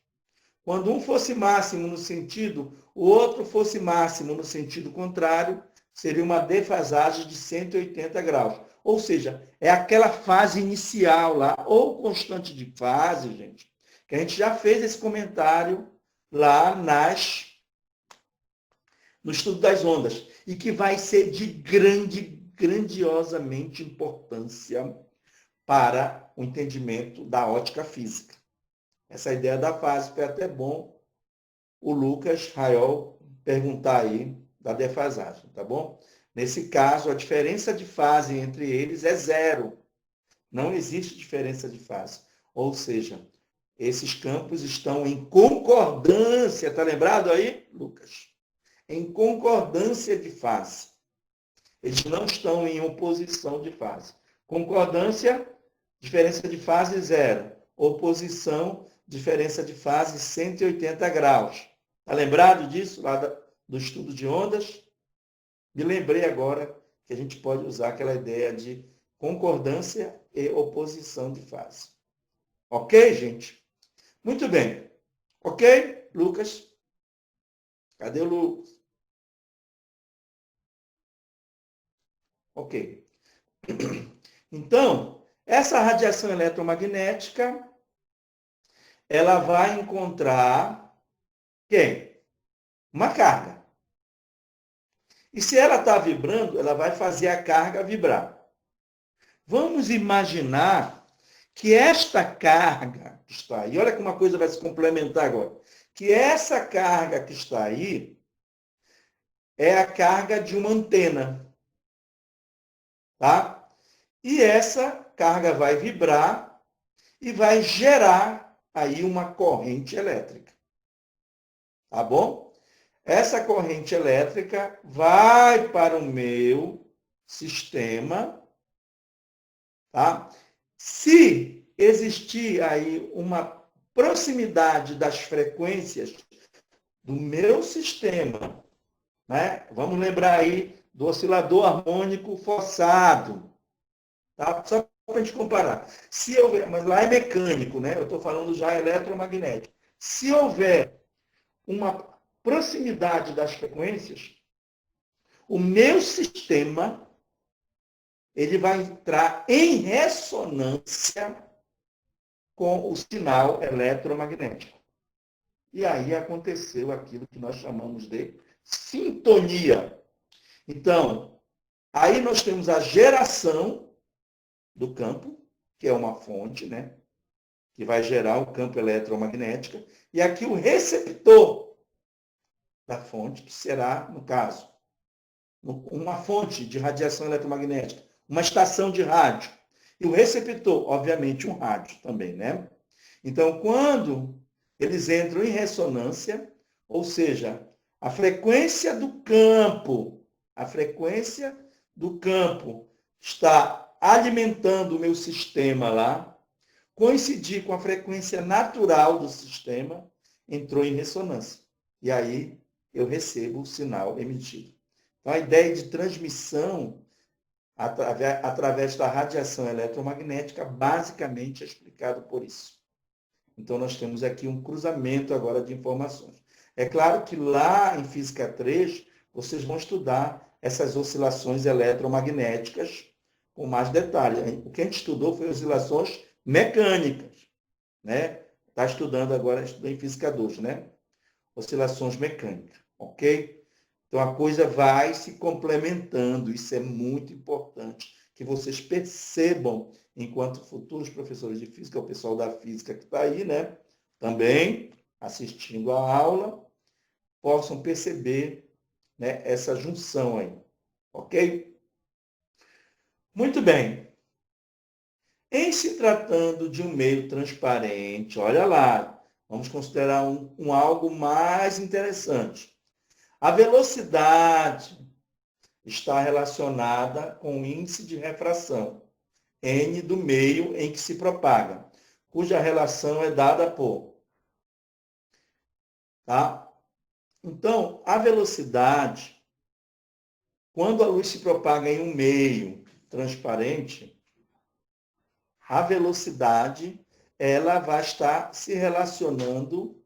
Quando um fosse máximo no sentido, o outro fosse máximo no sentido contrário, seria uma defasagem de 180 graus. Ou seja, é aquela fase inicial lá, ou constante de fase, gente, que a gente já fez esse comentário lá no estudo das ondas, e que vai ser de grandiosamente importância para o entendimento da ótica física. Essa ideia da fase foi até bom o Lucas Raiol perguntar aí da defasagem, tá bom? Nesse caso, a diferença de fase entre eles é zero. Não existe diferença de fase. Ou seja, esses campos estão em concordância, tá lembrado aí, Lucas? Em concordância de fase. Eles não estão em oposição de fase. Concordância, diferença de fase zero. Oposição, diferença de fase 180 graus. Está lembrado disso lá do estudo de ondas? Me lembrei agora que a gente pode usar aquela ideia de concordância e oposição de fase. Ok, gente? Muito bem. Ok, Lucas? Cadê o Lucas? Ok. Então, essa radiação eletromagnética, ela vai encontrar quem? Uma carga. E se ela está vibrando, ela vai fazer a carga vibrar. Vamos imaginar que esta carga que está aí, olha que uma coisa vai se complementar agora, que essa carga que está aí é a carga de uma antena, tá? E essa carga vai vibrar e vai gerar aí uma corrente elétrica, tá bom? Essa corrente elétrica vai para o meu sistema, tá? Se existir aí uma proximidade das frequências do meu sistema, né? Vamos lembrar aí do oscilador harmônico forçado, tá? Só para a gente comparar. Se houver, mas lá é mecânico, né? Eu estou falando já eletromagnético. Se houver uma proximidade das frequências, o meu sistema ele vai entrar em ressonância com o sinal eletromagnético. E aí aconteceu aquilo que nós chamamos de sintonia. Então, aí nós temos a geração do campo, que é uma fonte, né? Que vai gerar o campo eletromagnético. E aqui o receptor da fonte, que será, no caso, uma fonte de radiação eletromagnética, uma estação de rádio. E o receptor, obviamente, um rádio também, né? Então, quando eles entram em ressonância, ou seja, a frequência do campo está alimentando o meu sistema lá, coincidir com a frequência natural do sistema, entrou em ressonância. E aí eu recebo o sinal emitido. Então, a ideia de transmissão através da radiação eletromagnética basicamente é explicado por isso. Então, nós temos aqui um cruzamento agora de informações. É claro que lá em Física 3, vocês vão estudar essas oscilações eletromagnéticas com mais detalhe. O que a gente estudou foi oscilações mecânicas, né? Está estudando agora, estudou em Física 2, né? Oscilações mecânicas, ok? Então, a coisa vai se complementando. Isso é muito importante que vocês percebam, enquanto futuros professores de física, o pessoal da física que está aí, né? Também assistindo a aula, possam perceber, né, essa junção aí, ok? Muito bem. Em se tratando de um meio transparente, olha lá, vamos considerar algo mais interessante. A velocidade está relacionada com o índice de refração, N do meio em que se propaga, cuja relação é dada por. Tá? Então, a velocidade, quando a luz se propaga em um meio transparente, a velocidade ela vai estar se relacionando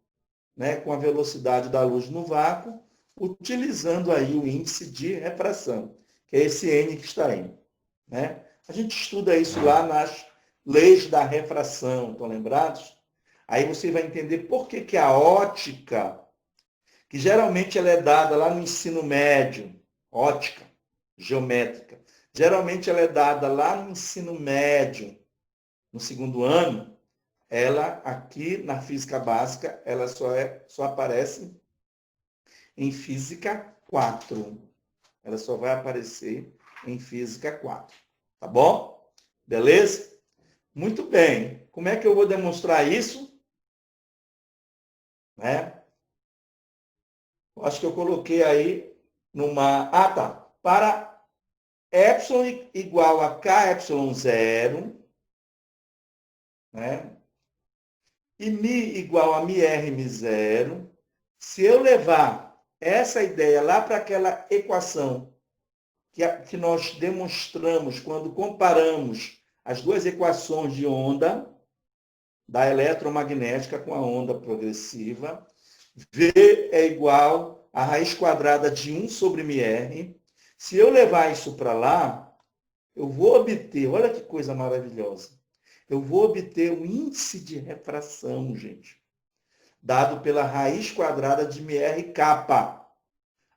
né, com a velocidade da luz no vácuo, utilizando aí o índice de refração, que é esse N que está aí. Né? A gente estuda isso lá nas leis da refração, estão lembrados? Aí você vai entender por que, que a ótica, que geralmente ela é dada lá no ensino médio, ótica geométrica, geralmente ela é dada lá no ensino médio, no segundo ano, ela aqui na física básica, ela só aparece em física 4. Ela só vai aparecer em física 4. Tá bom? Beleza? Muito bem. Como é que eu vou demonstrar isso? Né? Eu acho que eu coloquei aí numa... Ah, tá. Para epsilon igual a k epsilon 0, né? E mi igual a mi r mi 0, se eu levar essa ideia lá para aquela equação que nós demonstramos quando comparamos as duas equações de onda, da eletromagnética com a onda progressiva, V é igual a raiz quadrada de 1 sobre μr. Se eu levar isso para lá, eu vou obter, olha que coisa maravilhosa, eu vou obter o índice de refração, gente, dado pela raiz quadrada de μr kappa,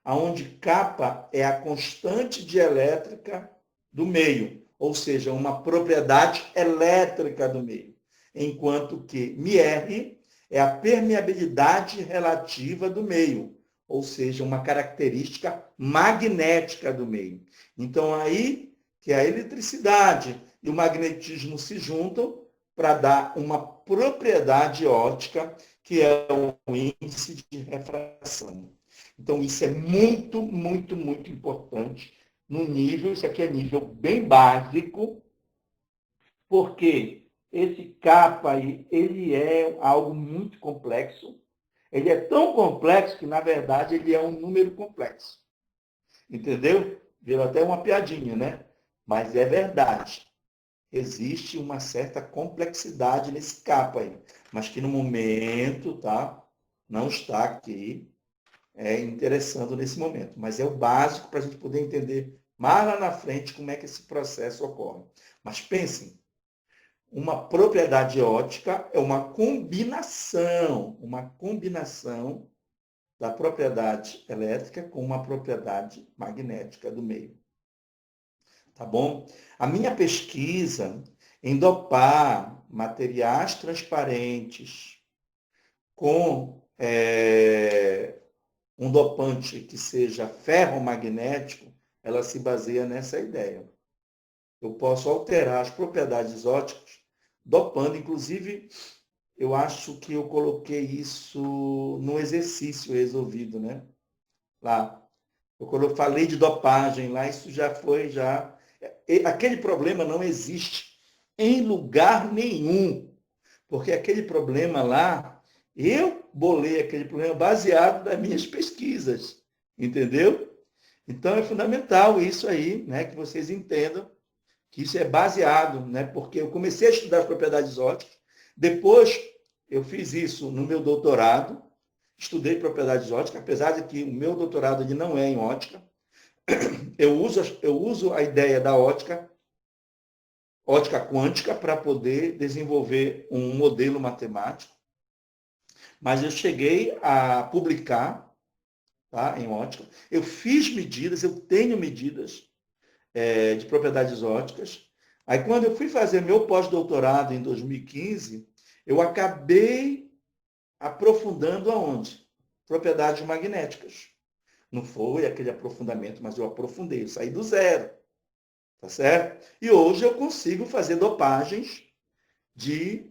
onde kappa é a constante dielétrica do meio, ou seja, uma propriedade elétrica do meio, enquanto que μr é a permeabilidade relativa do meio, ou seja, uma característica magnética do meio. Então, aí que a eletricidade e o magnetismo se juntam para dar uma propriedade óptica, que é o índice de refração. Então, isso é muito, muito, muito importante no nível, isso aqui é nível bem básico, porque esse capa aí, ele é algo muito complexo. Ele é tão complexo que, na verdade, ele é um número complexo. Entendeu? Virou até uma piadinha, né? Mas é verdade. Existe uma certa complexidade nesse capa aí. Mas que no momento, tá? Não está aqui interessando nesse momento. Mas é o básico para a gente poder entender mais lá na frente como é que esse processo ocorre. Mas pensem, uma propriedade óptica é uma combinação da propriedade elétrica com uma propriedade magnética do meio. Tá bom? A minha pesquisa em dopar materiais transparentes com um dopante que seja ferromagnético, ela se baseia nessa ideia. Eu posso alterar as propriedades ópticas dopando, inclusive, eu acho que eu coloquei isso no exercício resolvido, né? Lá. Eu falei de dopagem lá, isso já foi, já... Aquele problema não existe em lugar nenhum, porque aquele problema lá, eu bolei aquele problema baseado nas minhas pesquisas, entendeu? Então é fundamental isso aí, né, que vocês entendam que isso é baseado, né, porque eu comecei a estudar as propriedades ópticas, depois eu fiz isso no meu doutorado, estudei propriedades ópticas, apesar de que o meu doutorado ele não é em óptica, eu uso a ideia da óptica quântica para poder desenvolver um modelo matemático, mas eu cheguei a publicar, tá, em óptica. Eu fiz medidas, eu tenho medidas de propriedades ópticas. Aí, quando eu fui fazer meu pós-doutorado em 2015, eu acabei aprofundando aonde? Propriedades magnéticas. Não foi aquele aprofundamento, mas eu aprofundei, eu saí do zero. Tá certo? E hoje eu consigo fazer dopagens de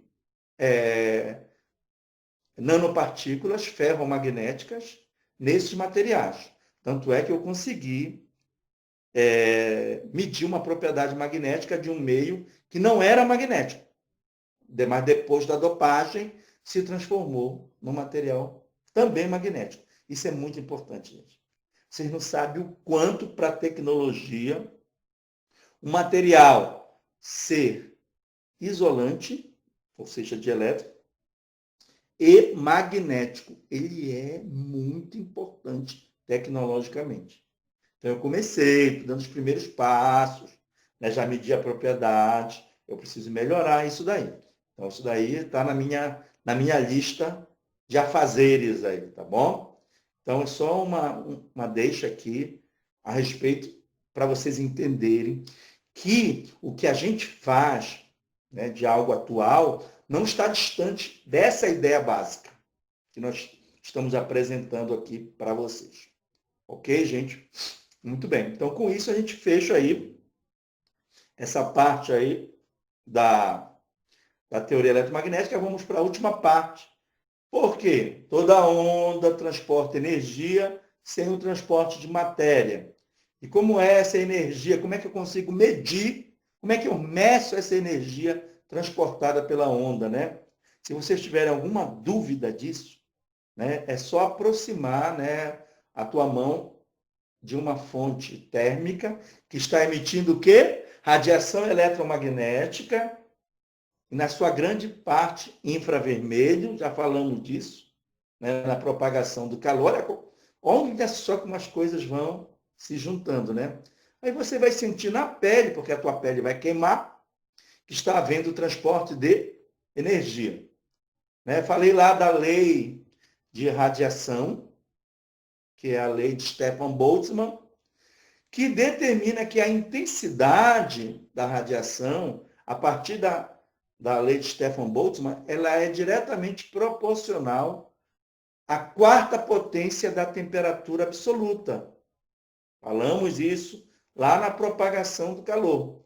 nanopartículas ferromagnéticas nesses materiais. Tanto é que eu consegui medir uma propriedade magnética de um meio que não era magnético, mas depois da dopagem se transformou num material também magnético. Isso é muito importante, gente. Vocês não sabem o quanto para a tecnologia um material ser isolante, ou seja, dielétrico, e magnético. Ele é muito importante tecnologicamente. Então, eu comecei dando os primeiros passos, né? Já medi a propriedade, eu preciso melhorar isso daí. Então, isso daí está na minha lista de afazeres aí, tá bom? Então, é só uma deixa aqui a respeito para vocês entenderem que o que a gente faz, né, de algo atual não está distante dessa ideia básica que nós estamos apresentando aqui para vocês. Ok, gente? Muito bem. Então, com isso, a gente fecha aí essa parte aí da teoria eletromagnética. Vamos para a última parte. Por quê? Toda onda transporta energia sem o transporte de matéria. E como é essa energia? Como é que eu consigo medir? Como é que eu meço essa energia transportada pela onda, né? Se vocês tiverem alguma dúvida disso, né, é só aproximar, né, a tua mão de uma fonte térmica que está emitindo o quê? Radiação eletromagnética, e na sua grande parte infravermelho, já falamos disso, né, na propagação do calor. Olha só como as coisas vão se juntando, né? Aí você vai sentir na pele, porque a tua pele vai queimar, que está havendo transporte de energia. Né? Falei lá da lei de radiação, que é a lei de Stefan Boltzmann, que determina que a intensidade da radiação, a partir da lei de Stefan Boltzmann, ela é diretamente proporcional à quarta potência da temperatura absoluta. Falamos isso lá na propagação do calor.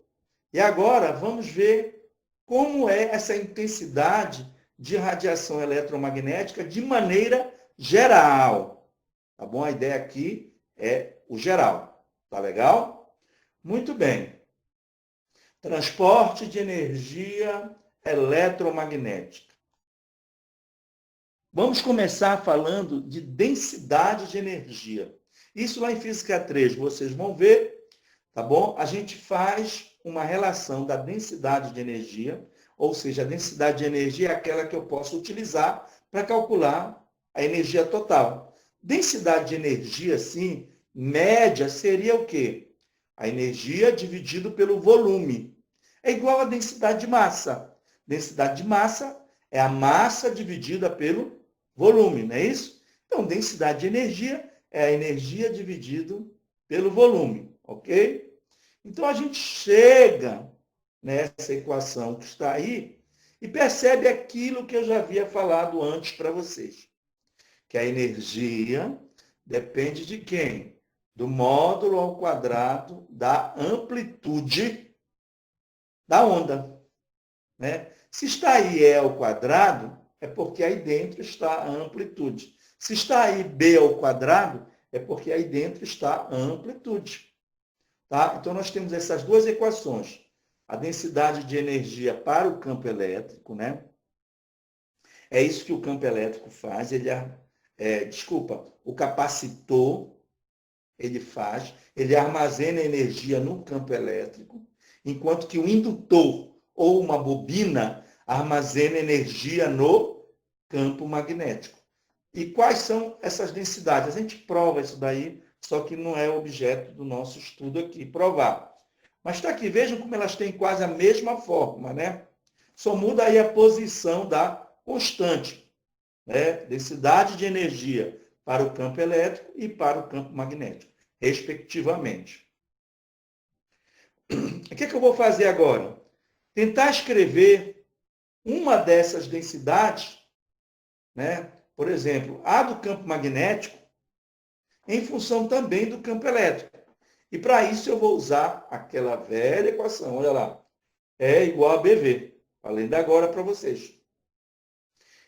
E agora vamos ver como é essa intensidade de radiação eletromagnética de maneira geral. Tá bom? A ideia aqui é o geral. Tá legal? Muito bem. Transporte de energia eletromagnética. Vamos começar falando de densidade de energia. Isso lá em Física 3, vocês vão ver, tá bom? A gente faz uma relação da densidade de energia, ou seja, a densidade de energia é aquela que eu posso utilizar para calcular a energia total. Densidade de energia, sim, média, seria o quê? A energia dividido pelo volume. É igual a densidade de massa. Densidade de massa é a massa dividida pelo volume, não é isso? Então, densidade de energia é a energia dividido pelo volume, ok? Então, a gente chega nessa equação que está aí e percebe aquilo que eu já havia falado antes para vocês, que a energia depende de quem? Do módulo ao quadrado da amplitude da onda, né? Se está aí E ao quadrado, é porque aí dentro está a amplitude. Se está aí B ao quadrado, é porque aí dentro está a amplitude. Tá? Então, nós temos essas duas equações. A densidade de energia para o campo elétrico, né? É isso que o campo elétrico faz. O capacitor, ele faz, ele armazena energia no campo elétrico, enquanto que o indutor ou uma bobina armazena energia no campo magnético. E quais são essas densidades? A gente prova isso daí, só que não é objeto do nosso estudo aqui, provar. Mas está aqui, vejam como elas têm quase a mesma forma, né? Só muda aí a posição da constante, né? Densidade de energia para o campo elétrico e para o campo magnético, respectivamente. O que eu vou fazer agora? Tentar escrever uma dessas densidades, né? Por exemplo, a do campo magnético, em função também do campo elétrico. E para isso eu vou usar aquela velha equação, olha lá, E igual a BV. Falei ainda agora para vocês.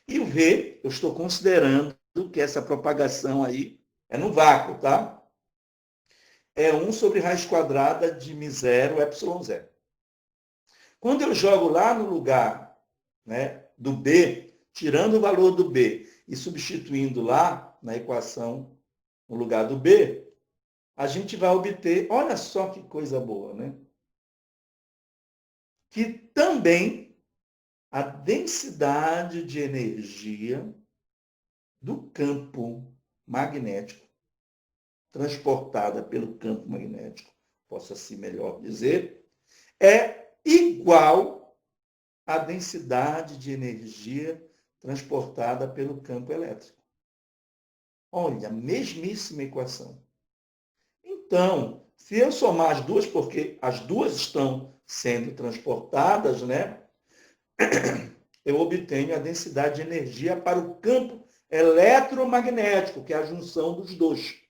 E o V, eu estou considerando que essa propagação aí é no vácuo, tá? É 1 sobre raiz quadrada de μ0, ε0. Quando eu jogo lá no lugar, né, do B, tirando o valor do B e substituindo lá na equação no lugar do B, a gente vai obter, olha só que coisa boa, né? Que também a densidade de energia do campo magnético, transportada pelo campo magnético, posso assim melhor dizer, é igual à densidade de energia transportada pelo campo elétrico. Olha, mesmíssima equação. Então, se eu somar as duas, porque as duas estão sendo transportadas, né? Eu obtenho a densidade de energia para o campo eletromagnético, que é a junção dos dois.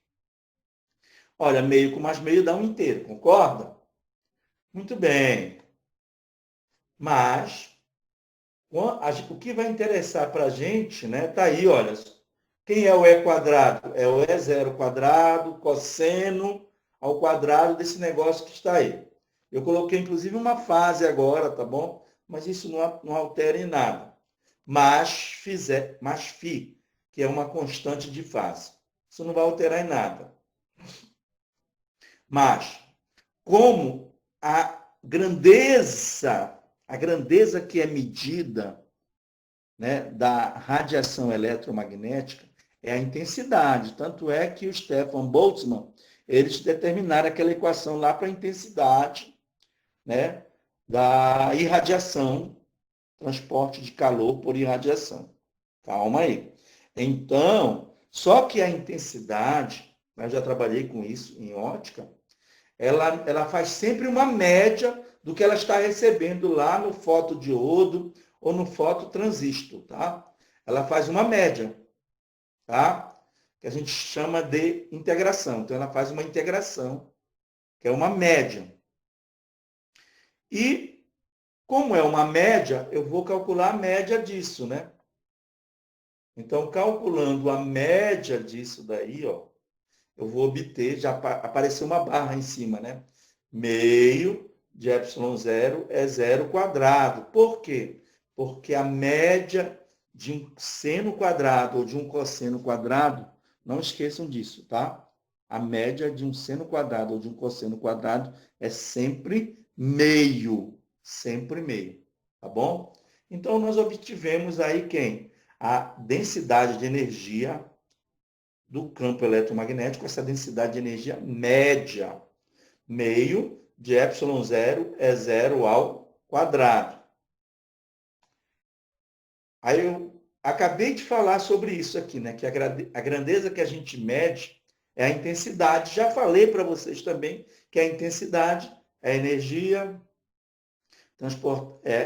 Olha, meio com mais meio dá um inteiro, concorda? Muito bem. Mas o que vai interessar para a gente, né? Está aí, olha. Quem é o E quadrado? É o E0 quadrado, cosseno ao quadrado desse negócio que está aí. Eu coloquei, inclusive, uma fase agora, tá bom? Mas isso não altera em nada. Mas φ, que é uma constante de fase. Isso não vai alterar em nada. Mas, como a grandeza que é medida, né, da radiação eletromagnética é a intensidade. Tanto é que o Stefan Boltzmann, eles determinaram aquela equação lá para a intensidade, né, da irradiação, transporte de calor por irradiação. Calma aí. Então, só que a intensidade, eu já trabalhei com isso em ótica, ela faz sempre uma média do que ela está recebendo lá no fotodiodo ou no fototransistor, tá? Ela faz uma média, tá? Que a gente chama de integração. Então, ela faz uma integração, que é uma média. E, como é uma média, eu vou calcular a média disso, né? Então, calculando a média disso daí, ó, eu vou obter, já apareceu uma barra em cima, né? Meio de ε0 é zero quadrado. Por quê? Porque a média de um seno quadrado ou de um cosseno quadrado, não esqueçam disso, tá? A média de um seno quadrado ou de um cosseno quadrado é sempre meio, tá bom? Então, nós obtivemos aí quem? A densidade de energia do campo eletromagnético, essa densidade de energia média, meio de ε0 é zero ao quadrado. Aí eu acabei de falar sobre isso aqui, né? Que a grandeza que a gente mede é a intensidade. Já falei para vocês também que a intensidade é a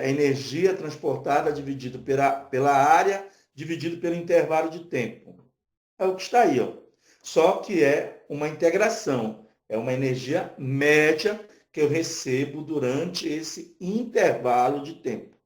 energia transportada dividido pela área, dividido pelo intervalo de tempo. É o que está aí, ó. Só que é uma integração, é uma energia média que eu recebo durante esse intervalo de tempo.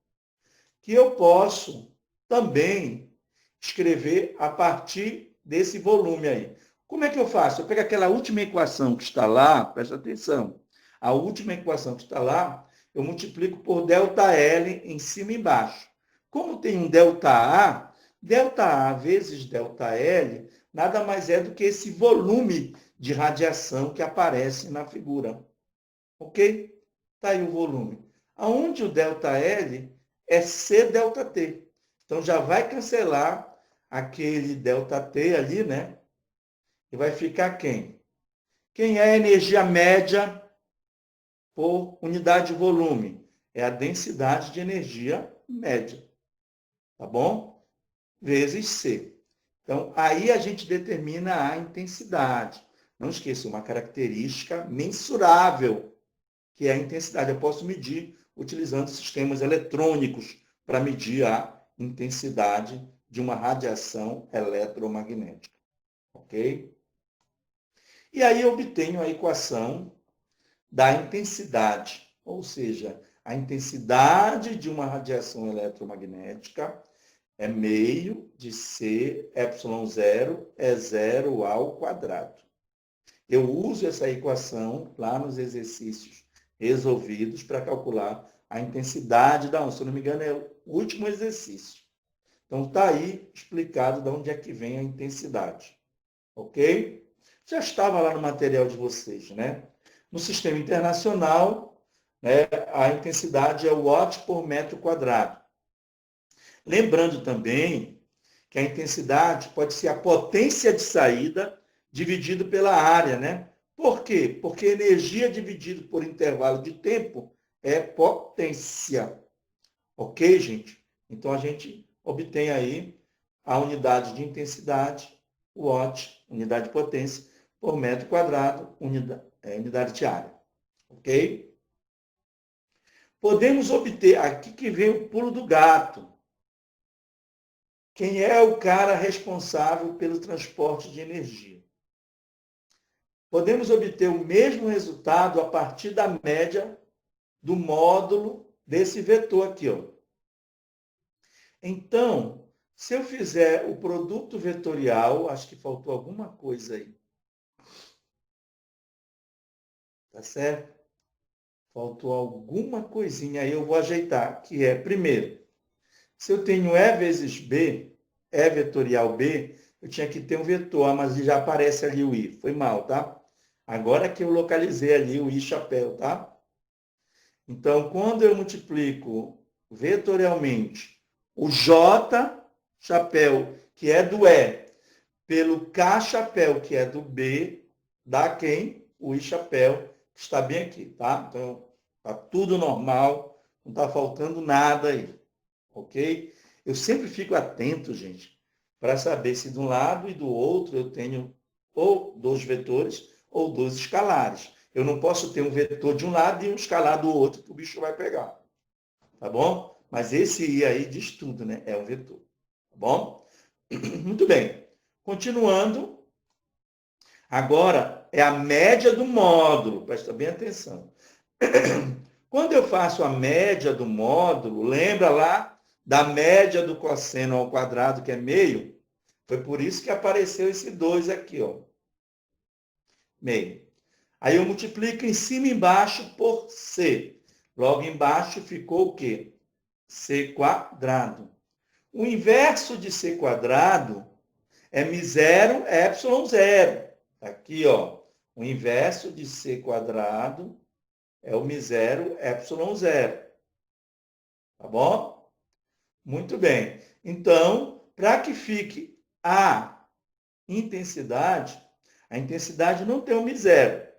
Que eu posso também escrever a partir desse volume aí. Como é que eu faço? Eu pego aquela última equação que está lá, presta atenção. A última equação que está lá, eu multiplico por ΔL em cima e embaixo. Como tem um ΔA vezes ΔL nada mais é do que esse volume de radiação que aparece na figura. Ok? Está aí o volume. Aonde o ΔL é C ΔT. Então, já vai cancelar aquele ΔT ali, né? E vai ficar quem? Quem é a energia média por unidade de volume? É a densidade de energia média. Tá bom? Vezes C. Então, aí a gente determina a intensidade. Não esqueça, uma característica mensurável, que é a intensidade. Eu posso medir utilizando sistemas eletrônicos para medir a intensidade de uma radiação eletromagnética. Ok? E aí eu obtenho a equação da intensidade, ou seja, a intensidade de uma radiação eletromagnética é meio de C, ε0 é zero ao quadrado. Eu uso essa equação lá nos exercícios resolvidos para calcular a intensidade da onda. Se eu não me engano, é o último exercício. Então, está aí explicado de onde é que vem a intensidade. Ok? Já estava lá no material de vocês, né? No sistema internacional, né, a intensidade é watt por metro quadrado. Lembrando também que a intensidade pode ser a potência de saída dividido pela área, né? Por quê? Porque energia dividido por intervalo de tempo é potência. Ok, gente? Então, a gente obtém aí a unidade de intensidade, watt, unidade de potência, por metro quadrado, unidade de área. Ok? Podemos obter, aqui que vem o pulo do gato. Quem é o cara responsável pelo transporte de energia? Podemos obter o mesmo resultado a partir da média do módulo desse vetor aqui, ó. Então, se eu fizer o produto vetorial, acho que faltou alguma coisa aí. Tá certo? Faltou alguma coisinha aí, eu vou ajeitar, que é, primeiro, se eu tenho E vezes B, E vetorial B, eu tinha que ter um vetor, mas já aparece ali o I. Foi mal, tá? Agora que eu localizei ali o I chapéu, tá? Então, quando eu multiplico vetorialmente o J chapéu, que é do E, pelo K chapéu, que é do B, dá quem? O I chapéu, que está bem aqui, tá? Então, tá tudo normal, não está faltando nada aí, ok? Eu sempre fico atento, gente, para saber se de um lado e do outro eu tenho ou dois vetores ou dois escalares. Eu não posso ter um vetor de um lado e um escalar do outro que o bicho vai pegar, tá bom? Mas esse I aí diz tudo, né? É um vetor, tá bom? Muito bem. Continuando, agora é a média do módulo, presta bem atenção. Quando eu faço a média do módulo, lembra lá da média do cosseno ao quadrado, que é meio? Foi por isso que apareceu esse 2 aqui, ó. Meio. Aí eu multiplico em cima e embaixo por C. Logo embaixo ficou o quê? C quadrado. O inverso de C quadrado é μ0, ε0. Aqui, ó. O inverso de C quadrado é o μ0, ε0. Tá bom? Muito bem. Então, para que fique a intensidade não tem o μ0.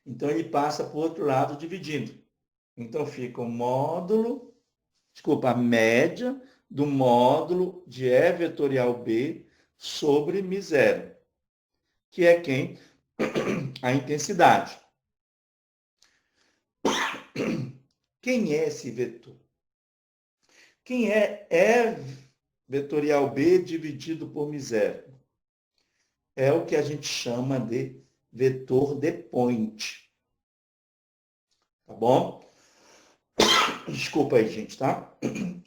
Então, ele passa para o outro lado dividindo. Então, fica o módulo, desculpa, a média do módulo de E vetorial B sobre μ0, que é quem? A intensidade. Quem é esse vetor? Quem é E vetorial B dividido por μ0? É o que a gente chama de vetor de point. Tá bom? Desculpa aí, gente, tá?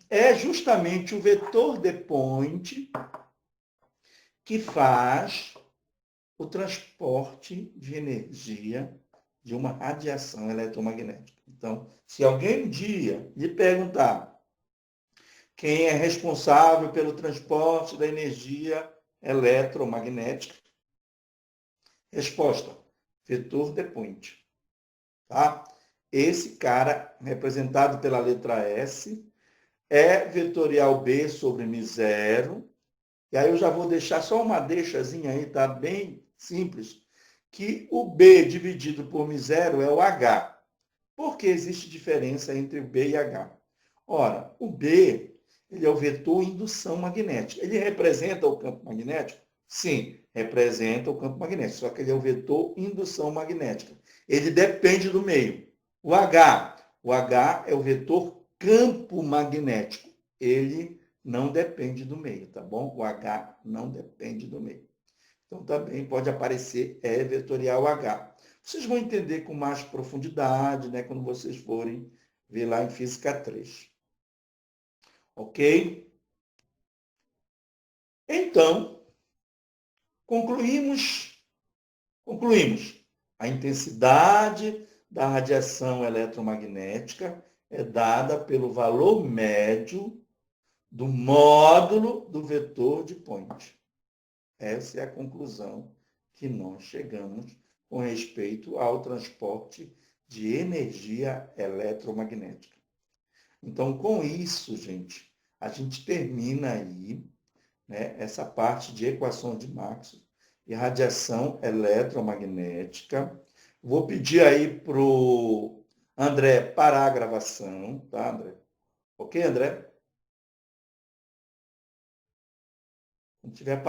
É justamente o vetor de point que faz o transporte de energia de uma radiação eletromagnética. Então, se alguém um dia lhe perguntar quem é responsável pelo transporte da energia eletromagnética, resposta: vetor de point. Tá? Esse cara, representado pela letra S, é vetorial B sobre μ0. E aí eu já vou deixar só uma deixazinha aí, tá? Bem simples. Que o B dividido por μ0 é o H. Por que existe diferença entre o B e H? Ora, o B ele é o vetor indução magnética. Ele representa o campo magnético? Sim, representa o campo magnético, só que ele é o vetor indução magnética. Ele depende do meio. O H é o vetor campo magnético. Ele não depende do meio, tá bom? O H não depende do meio. Então, também pode aparecer E vetorial H. Vocês vão entender com mais profundidade, né, quando vocês forem ver lá em Física 3. Ok? Então, concluímos. A intensidade da radiação eletromagnética é dada pelo valor médio do módulo do vetor de point. Essa é a conclusão que nós chegamos com respeito ao transporte de energia eletromagnética. Então, com isso, gente, a gente termina aí, né, essa parte de equações de Maxwell e radiação eletromagnética. Vou pedir aí para o André parar a gravação, tá, André? Ok, André? Quando tiver